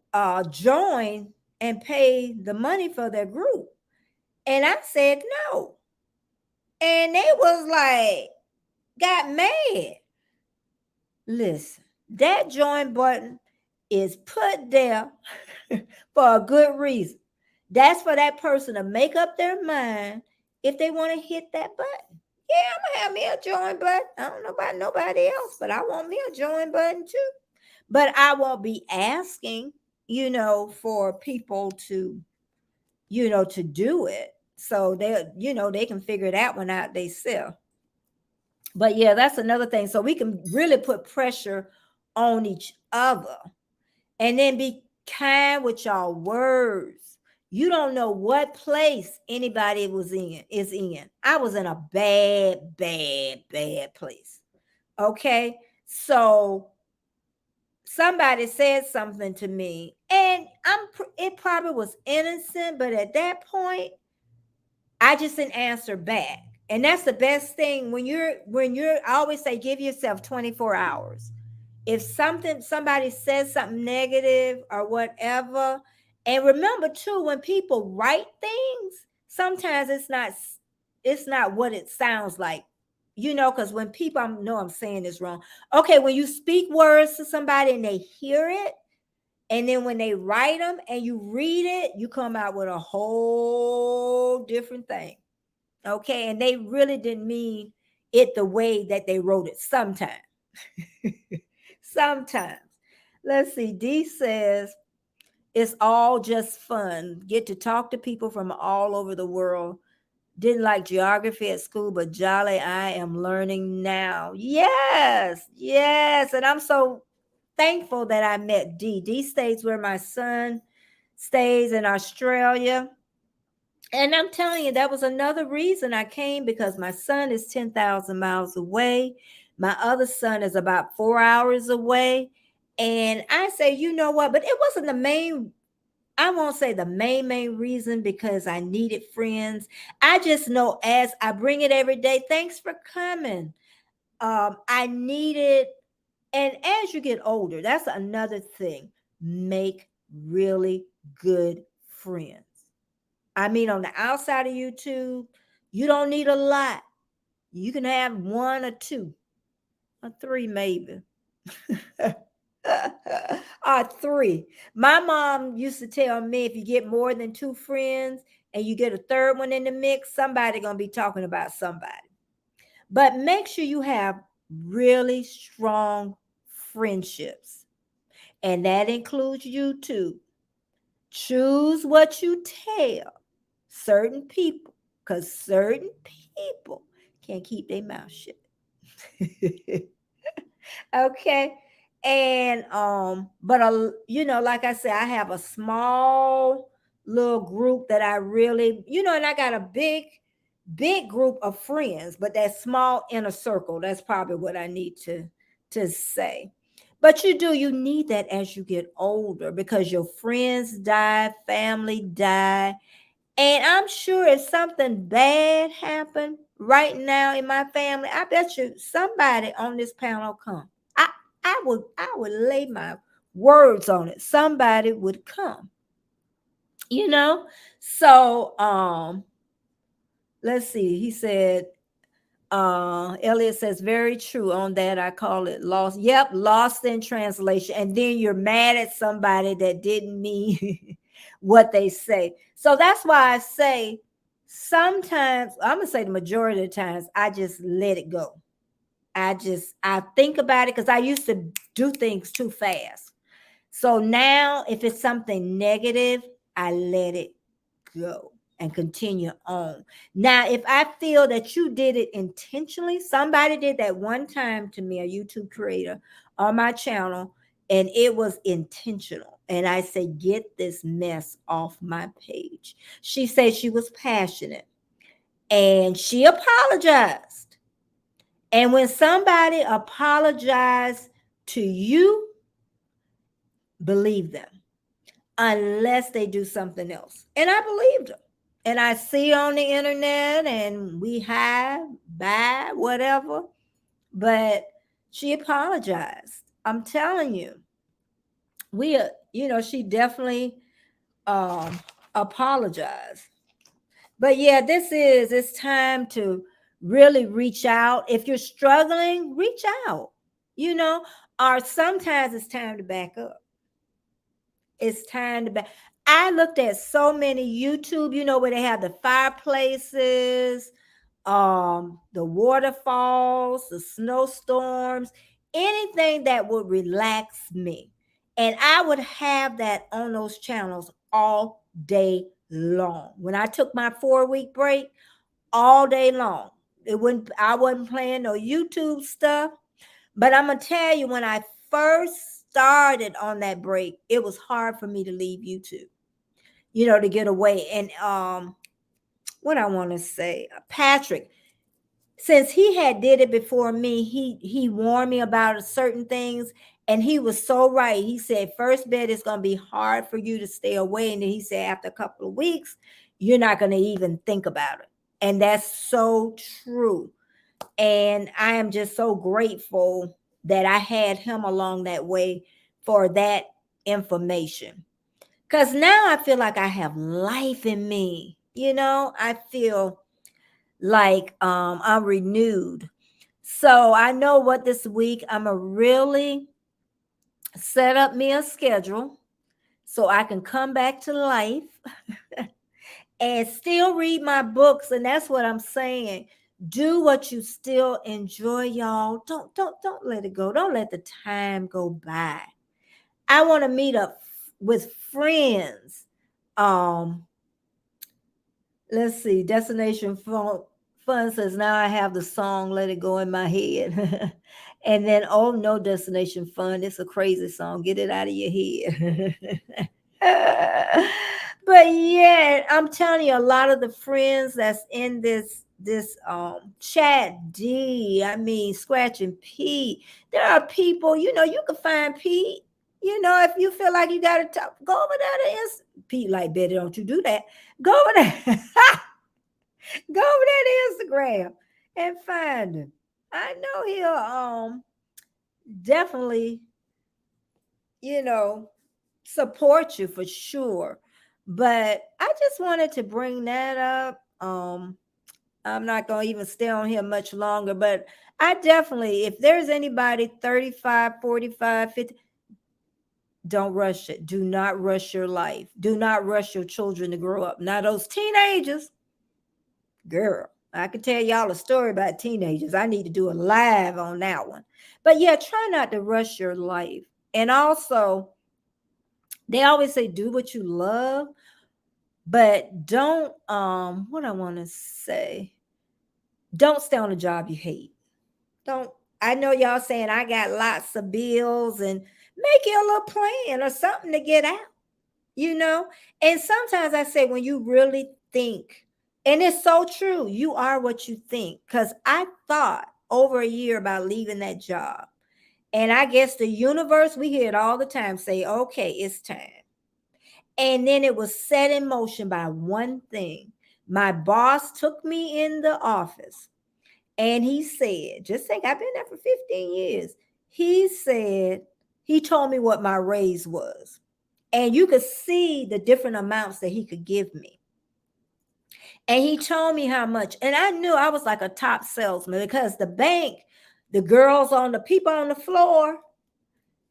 join and pay the money for their group, and I said no, and they was like, got mad. Listen, that join button is put there for a good reason. That's for that person to make up their mind if they want to hit that button. Yeah, I'm gonna have me a join button. I don't know about nobody else, but I want me a join button too. But I won't be asking, you know, for people to, you know, to do it. So they, you know, they can figure that one out themselves. But yeah, that's another thing. So we can really put pressure on each other. And then be kind with y'all words. You don't know what place anybody is in. I was in a bad place. Okay. So somebody said something to me, and it probably was innocent, but at that point, I just didn't answer back. And that's the best thing when you're I always say give yourself 24 hours. If somebody says something negative or whatever, and remember too, when people write things, sometimes it's not what it sounds like, you know, because when people, I know I'm saying this wrong. Okay, when you speak words to somebody and they hear it, and then when they write them and you read it, you come out with a whole different thing. Okay, and they really didn't mean it the way that they wrote it sometimes. Sometimes. Let's see. D says it's all just fun. Get to talk to people from all over the world. Didn't like geography at school, but jolly, I am learning now. Yes, yes. And I'm so thankful that I met D. D stays where my son stays in Australia. And I'm telling you, that was another reason I came, because my son is 10,000 miles away. My other son is about 4 hours away. And I say, you know what? But it wasn't the main, I won't say the main reason, because I needed friends. I just know as I bring it every day, thanks for coming. I needed, and as you get older, that's another thing. Make really good friends. I mean, on the outside of YouTube, you don't need a lot. You can have one or two or three, maybe. Or three. My mom used to tell me, if you get more than two friends and you get a third one in the mix, somebody gonna be talking about somebody. But make sure you have really strong friendships, and that includes YouTube. Choose what you tell certain people, because certain people can't keep their mouth shut. Okay. And but like I said, I have a small little group that I really, and I got a big group of friends, but that small inner circle, that's probably what I need to say. But you need that as you get older, because your friends die, family die. And I'm sure if something bad happened right now in my family, I bet you somebody on this panel come. I I would lay my words on it. Somebody would come, you know? So let's see. He said, Elliot says, very true on that. I call it lost. Yep, lost in translation. And then you're mad at somebody that didn't mean what they say. So that's why I say sometimes, I'm gonna say the majority of the times, I just let it go. I think about it, because I used to do things too fast. So now if it's something negative, I let it go and continue on. Now, if I feel that you did it intentionally, somebody did that one time to me, a YouTube creator on my channel, and it was intentional. And I say, get this mess off my page. She said she was passionate and she apologized. And when somebody apologized to you, believe them, unless they do something else. And I believed her. And I see on the internet, and we have bad, whatever, but she apologized. I'm telling you, she definitely um apologized. But yeah, it's time to really reach out. If you're struggling, reach out, you know, or sometimes it's time to back up. It's time to back. I looked at so many YouTube, where they have the fireplaces, the waterfalls, the snowstorms, anything that would relax me. And I would have that on those channels all day long. When I took my 4-week break, all day long. I wasn't playing no YouTube stuff. But I'm gonna tell you, when I first started on that break, it was hard for me to leave YouTube, to get away. And what I want to say, Patrick, since he had did it before me, he warned me about certain things, and he was so right. He said, first bet it's gonna be hard for you to stay away, and then he said after a couple of weeks, you're not gonna even think about it. And that's so true. And I am just so grateful that I had him along that way for that information. Because now I feel like I have life in me. I feel like I'm renewed. So I know what this week I'm going to really set up me a schedule so I can come back to life and still read my books. And that's what I'm saying. Do what you still enjoy, y'all. Don't let it go. Don't let the time go by. I want to meet up with friends. Let's see. Destination Fun says, now I have the song Let It Go in my head. And then, oh no, Destination Fun. It's a crazy song. Get it out of your head. But yeah, I'm telling you, a lot of the friends that's in this chat D, I mean Scratch and Pete, there are people, you can find Pete. If you feel like you gotta talk, go over there to Pete, like, Betty, don't you do that. Go over there. Go over there to Instagram and find him. I know he'll definitely, you know, support you for sure. But I just wanted to bring that up. I'm not going to even stay on here much longer, but I definitely, if there's anybody 35, 45, 50, don't rush it. Do not rush your life. Do not rush your children to grow up. Now, those teenagers, girl, I could tell y'all a story about teenagers. I need to do a live on that one. But yeah, try not to rush your life. And also, they always say do what you love, but don't what I want to say, don't stay on a job you hate. Don't I know y'all saying I got lots of bills, and make you a little plan or something to get out, you know? And sometimes I say when you really think, and it's so true, you are what you think. Because I thought over a year about leaving that job. And I guess the universe, we hear it all the time, say, okay, it's time. And then it was set in motion by one thing. My boss took me in the office and he said, just think, I've been there for 15 years. He said, he told me what my raise was. And you could see the different amounts that he could give me. And he told me how much. And I knew I was like a top salesman because the bank, the girls on the people on the floor,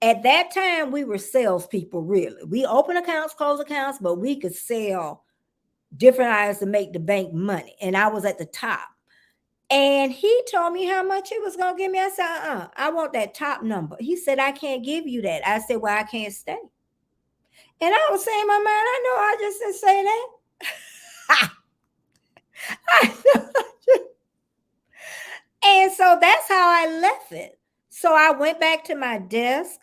at that time, we were salespeople, really. We open accounts, close accounts, but we could sell different items to make the bank money. And I was at the top. And he told me how much he was going to give me. I said, I want that top number. He said, I can't give you that. I said, well, I can't stay. And I was saying in my mind, I know I just didn't say that. And so that's how I left it. So I went back to my desk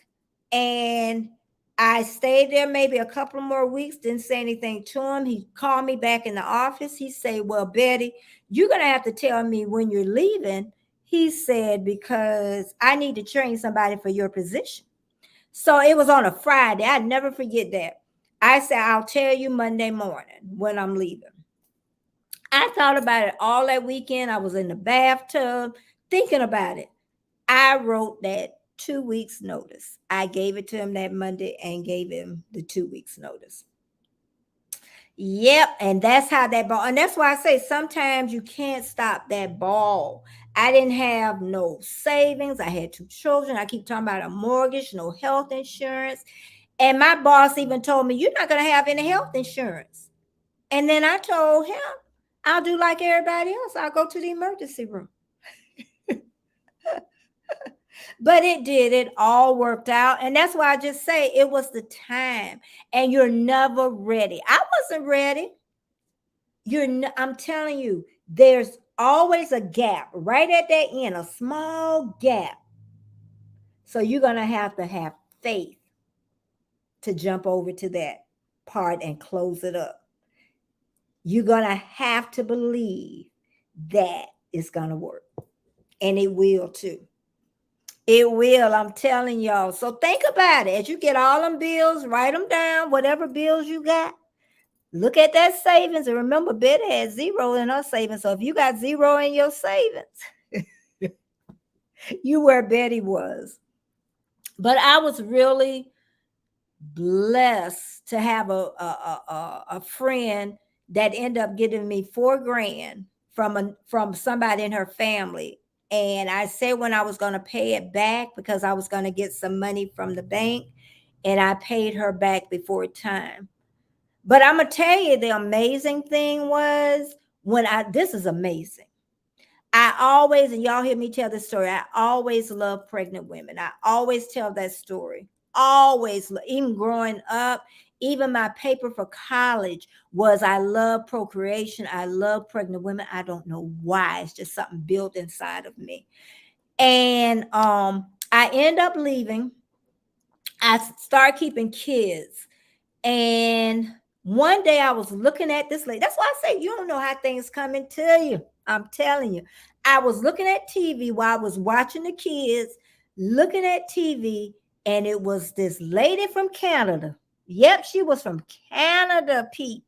and I stayed there maybe a couple more weeks, didn't say anything to him. He called me back in the office. He said, well, Betty, you're going to have to tell me when you're leaving. He said, because I need to train somebody for your position. So it was on a Friday. I never forget that. I said, I'll tell you Monday morning when I'm leaving. I thought about it all that weekend. I was in the bathtub thinking about it. I wrote that 2 weeks notice. I gave it to him that Monday and gave him the 2 weeks notice. Yep. And that's how that ball. And that's why I say sometimes you can't stop that ball. I didn't have no savings. I had 2 children. I keep talking about a mortgage, no health insurance. And my boss even told me, you're not going to have any health insurance. And then I told him, I'll do like everybody else. I'll go to the emergency room. But it did. It all worked out. And that's why I just say it was the time. And you're never ready. I wasn't ready. I'm telling you, there's always a gap right at that end, a small gap. So you're going to have faith to jump over to that part and close it up. You're going to have to believe that it's going to work. And it will too. It will, I'm telling y'all. So think about it. As you get all them bills, write them down, whatever bills you got. Look at that savings. And remember, Betty had 0 in her savings. So if you got 0 in your savings, you where Betty was. But I was really blessed to have a friend that ended up giving me $4,000 from somebody in her family. And I said when I was going to pay it back because I was going to get some money from the bank, and I paid her back before time. But I'm going to tell you, the amazing thing was this is amazing. I always, and y'all hear me tell this story, I always love pregnant women. I always tell that story. Always, even growing up, Even my paper for college was I love procreation. I love pregnant women. I don't know why. It's just something built inside of me. And I end up leaving. I start keeping kids. And one day I was looking at this lady. That's why I say you don't know how things coming to you. I'm telling you. I was looking at TV while I was watching the kids, looking at TV, and it was this lady from Canada. Yep, she was from Canada, Pete.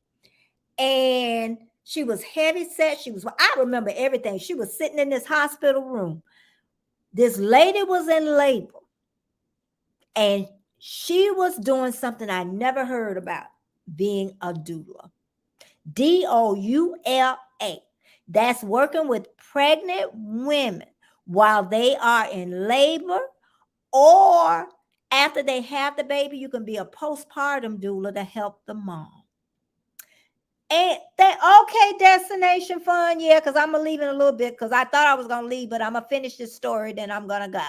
And she was heavy set. I remember everything. She was sitting in this hospital room. This lady was in labor, and she was doing something I never heard about, being a doula. DOULA. That's working with pregnant women while they are in labor or after they have the baby. You can be a postpartum doula to help the mom. And okay, destination fun, yeah, because I'm gonna leave in a little bit because I thought I was gonna leave, but I'm gonna finish this story, then I'm gonna go.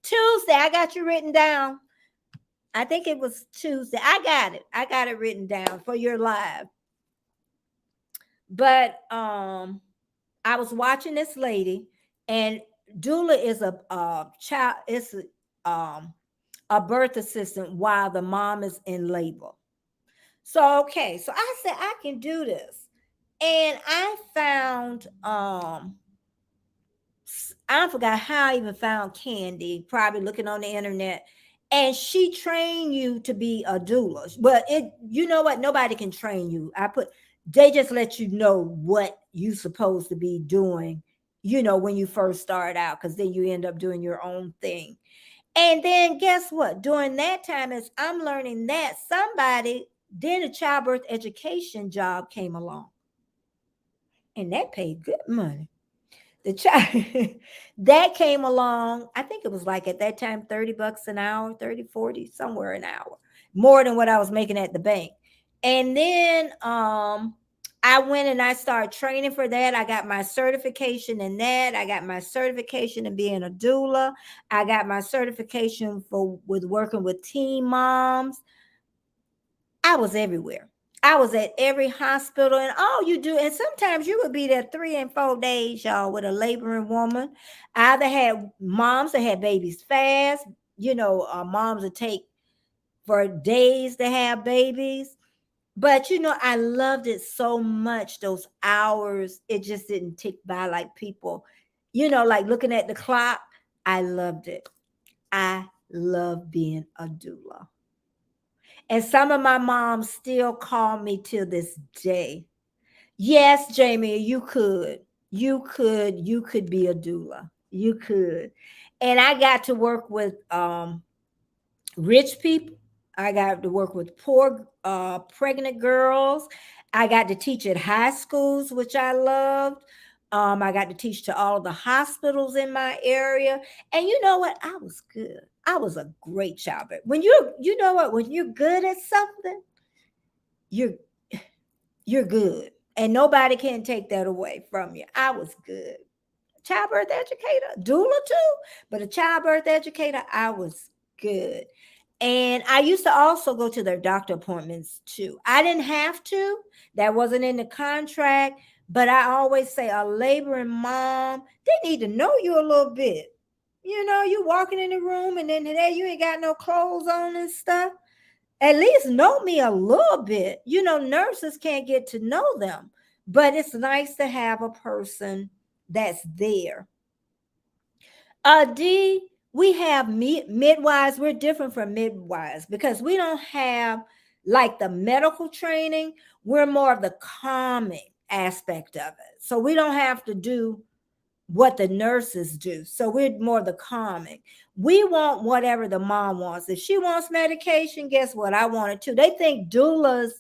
Tuesday, I got you written down. I think it was Tuesday. I got it written down for your live. But I was watching this lady, and doula is a child. It's a birth assistant while the mom is in labor. So okay, so I said I can do this, and I found I forgot how I even found Candy, probably looking on the internet. And she trained you to be a doula. But you know what? Nobody can train you. They just let you know what you supposed to be doing, when you first start out, because then you end up doing your own thing. And then guess what? During that time, as I'm learning that, then a childbirth education job came along. And that paid good money. The child that came along, I think it was like at that time $30 an hour, 30, 40, somewhere an hour, more than what I was making at the bank. And then I went and I started training for that. I got my certification in that. I got my certification in being a doula. I got my certification with working with teen moms. I was everywhere. I was at every hospital, and all you do, and sometimes you would be there 3 and 4 days, y'all, with a laboring woman. I either had moms that had babies fast, moms that take for days to have babies. But I loved it so much, those hours. It just didn't tick by like people, like looking at the clock. I loved it. I love being a doula. And some of my moms still call me to this day. Yes, Jamie, you could. You could be a doula. You could. And I got to work with rich people. I got to work with poor pregnant girls. I got to teach at high schools, which I loved. I got to teach to all the hospitals in my area. And you know what? I was good. I was a great childbirth. You know what? When you're good at something, you're good. And nobody can take that away from you. I was good. Childbirth educator, doula too, but a childbirth educator, I was good. And I used to also go to their doctor appointments too. I didn't have to, that wasn't in the contract, but I always say a laboring mom, they need to know you a little bit. You walking in the room and then today you ain't got no clothes on and stuff. At least know me a little bit. Nurses can't get to know them, but it's nice to have a person that's there. D, we have midwives. We're different from midwives because we don't have like the medical training. We're more of the calming aspect of it. So we don't have to do what the nurses do. So we're more the calming. We want whatever the mom wants. If she wants medication, guess what? I want it too. They think doulas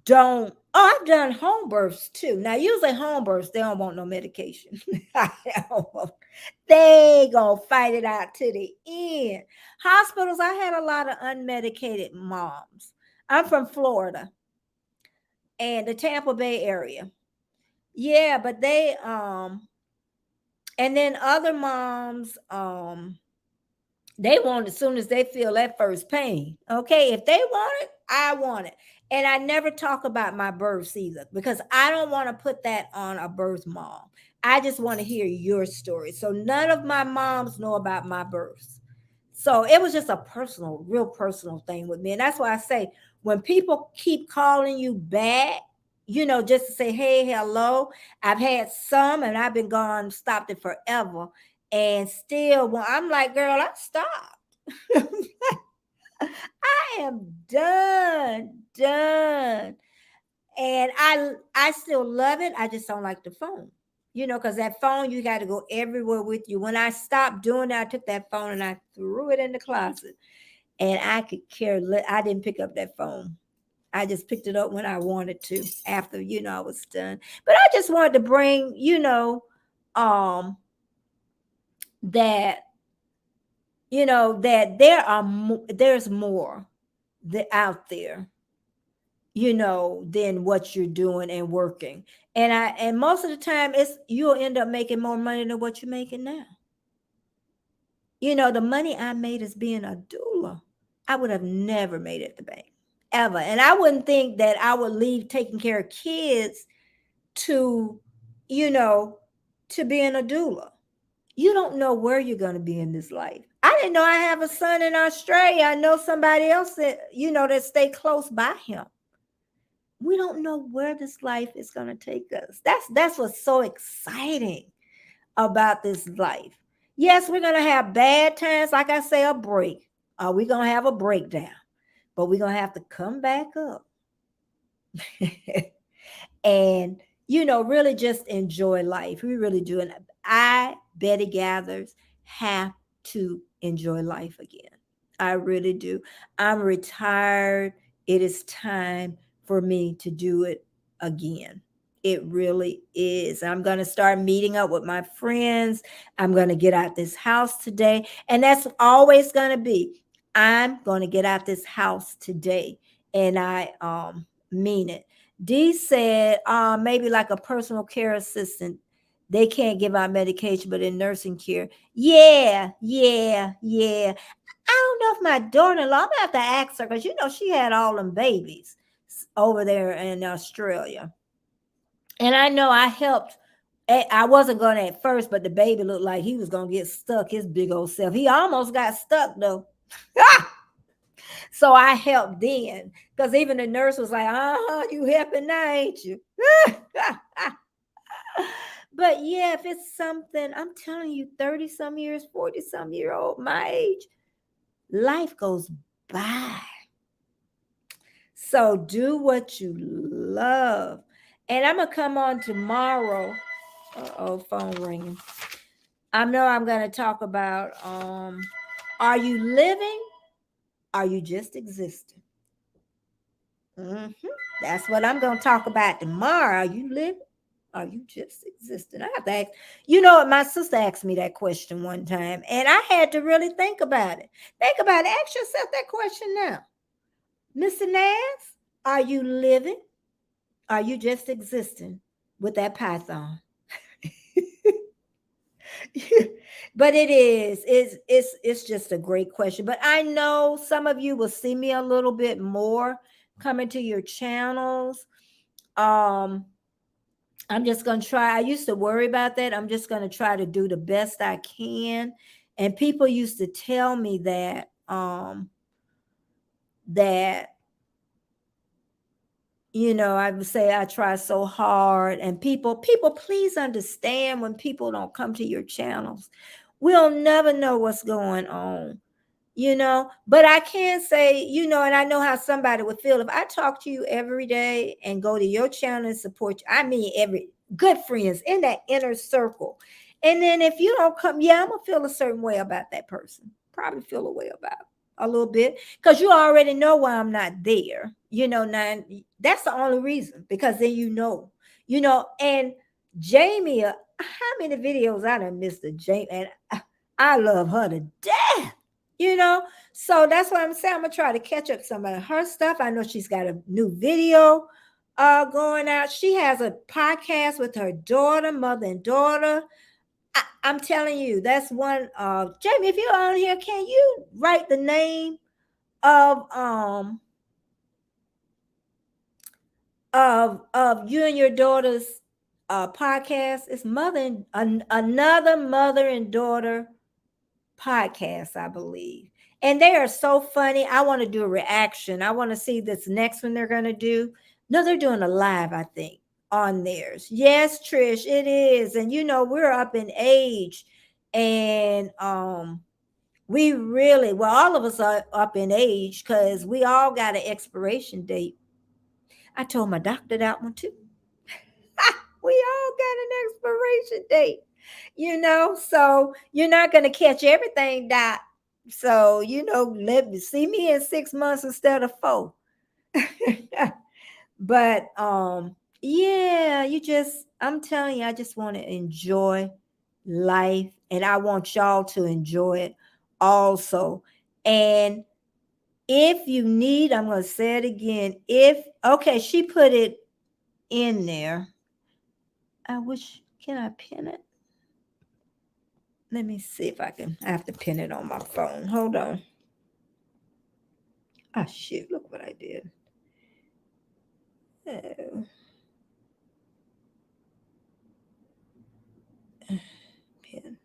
don't. Oh, I've done home births too. Now, usually home births, they don't want no medication. They gonna fight it out to the end. Hospitals, I had a lot of unmedicated moms. I'm from Florida and the Tampa Bay area. Yeah, but they. And then other moms, They want it as soon as they feel that first pain. Okay, if they want it, I want it. And I never talk about my births either because I don't want to put that on a birth mom. I just want to hear your story. So none of my moms know about my births. So it was just a personal, real personal thing with me. And that's why I say when people keep calling you back, just to say, hey, hello, I've had some and I've been gone, stopped it forever. And still, when I'm like, girl, I stopped. I am done. And I still love it. I just don't like the phone. Because that phone, you got to go everywhere with you. When I stopped doing that, I took that phone and I threw it in the closet. And I could care less. I didn't pick up that phone. I just picked it up when I wanted to after, I was done. But I just wanted to bring, um, that, that there's more out there, than what you're doing and working. And most of the time you'll end up making more money than what you're making now. The money I made as being a doula, I would have never made at the bank ever. And I wouldn't think that I would leave taking care of kids to, you know, to being a doula. You don't know where you're going to be in this life. I didn't know I have a son in Australia. I know somebody else that, that stay close by him. We don't know where this life is going to take us. That's what's so exciting about this life. Yes, we're going to have bad times, like I say, a break. We're going to have a breakdown, but we're going to have to come back up and, really just enjoy life. We really do. And I, Betty Gathers, have to enjoy life again. I really do. I'm retired. It is time for me to do it again. It really is. I'm going to start meeting up with my friends. I'm going to get out this house today. And that's always going to be, I'm going to get out this house today. And I mean it. Dee said maybe like a personal care assistant. They can't give out medication, but in nursing care. Yeah. I don't know if my daughter-in-law, I'm going to have to ask her because, she had all them babies over there in Australia. And I know I helped. I wasn't going to at first, but the baby looked like he was going to get stuck, his big old self. He almost got stuck, though. So I helped then because even the nurse was like, you helping now, ain't you? But yeah, if it's something, I'm telling you, 30 some years, 40 some year old, my age, life goes by. So do what you love. And I'm going to come on tomorrow. Phone ringing. I know I'm going to talk about, are you living? Are you just existing? That's what I'm going to talk about tomorrow. Are you living? Are you just existing? I have to ask. My sister asked me that question one time, and I had to really think about it. Think about it. Ask yourself that question now. Mr. Naz, are you living? Are you just existing with that python? But it's just a great question. But I know some of you will see me a little bit more coming to your channels. I'm just going to try. I used to worry about that. I'm just going to try to do the best I can. And people used to tell me that I would say I try so hard, and people, please understand when people don't come to your channels. We'll never know what's going on, but I can say, and I know how somebody would feel if I talk to you every day and go to your channel and support you. I mean, every good friends in that inner circle. And then if you don't come, I'm going to feel a certain way about that person. Probably feel a way about a little bit because you already know why I'm not there. Now that's the only reason, because then and Jamie, how many videos I done missed of Jamie, and I love her to death, so that's what I'm saying. I'm gonna try to catch up some of her stuff. I know she's got a new video going out. She has a podcast with her daughter, mother and daughter. I'm telling you, that's one. Jamie, if you're on here, can you write the name of you and your daughter's podcast? It's another mother and daughter podcast, I believe. And they are so funny. I want to do a reaction. I want to see this next one they're going to do. No, they're doing a live, I think, on theirs. Yes, Trish, it is. And we're up in age, and we really, well, all of us are up in age because we all got an expiration date. I told my doctor that one too. We all got an expiration date, so you're not going to catch everything, Doc. So, let me see me in 6 months instead of 4. But yeah, I'm telling you, I just want to enjoy life, and I want y'all to enjoy it also. And if you need, I'm going to say it again. Okay, she put it in there. Can I pin it? Let me see if I have to pin it on my phone. Hold on. Ah, shit, look what I did. Oh. Pin.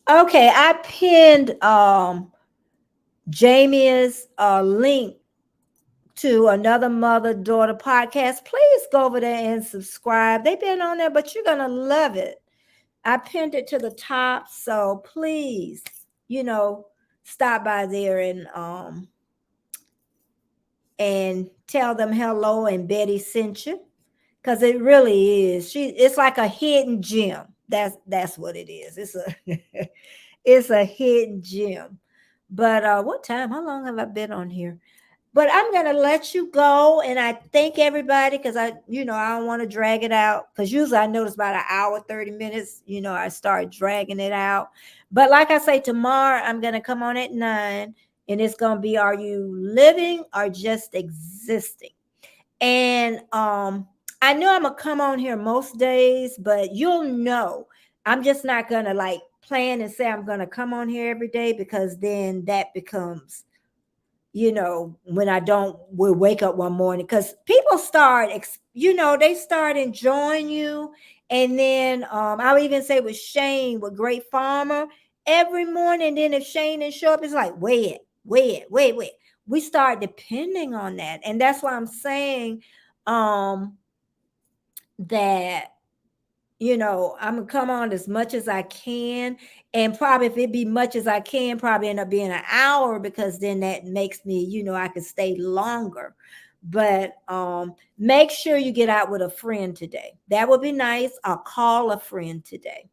Okay, I pinned Jamie's link to another mother-daughter podcast. Please go over there and subscribe. They've been on there, but you're gonna love it. I pinned it to the top, so please, stop by there and tell them hello and Betty sent you, because it really is. It's like a hidden gem. That's what it is. It's a hidden gem. But what time? How long have I been on here? But I'm going to let you go. And I thank everybody, because I don't want to drag it out. Because usually I notice about an hour, 30 minutes, I start dragging it out. But like I say, tomorrow I'm going to come on at 9. And it's going to be, are you living or just existing? And I know I'm going to come on here most days, but you'll know. I'm just not going to plan and say I'm going to come on here every day, because then that becomes, when we'll wake up one morning, because people start, they start enjoying you. And then I'll even say with Shane, with Great Farmer, every morning, then if Shane didn't show up, it's like, wait. We start depending on that. And that's why I'm saying that, I'm gonna come on as much as I can. And probably if it be much as I can, probably end up being an hour, because then that makes me, I can stay longer. But make sure you get out with a friend today. That would be nice. I'll call a friend today.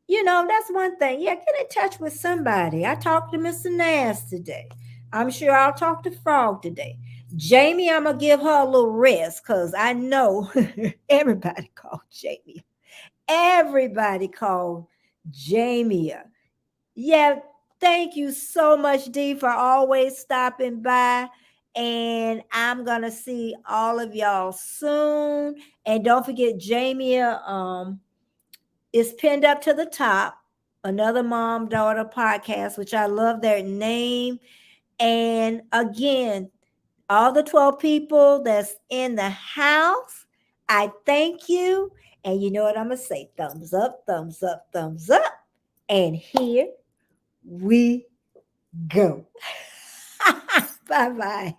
That's one thing. Yeah, get in touch with somebody. I talked to Mr. Nass today. I'm sure I'll talk to Frog today. Jamie, I'm going to give her a little rest, because I know everybody called Jamie. Everybody called Jamie. Yeah, thank you so much, Dee, for always stopping by. And I'm going to see all of y'all soon. And don't forget, Jamie is pinned up to the top, another mom-daughter podcast, which I love their name. And again, all the 12 people that's in the house, I thank you. And you know what I'm going to say? Thumbs up, thumbs up, thumbs up. And here we go. Bye-bye.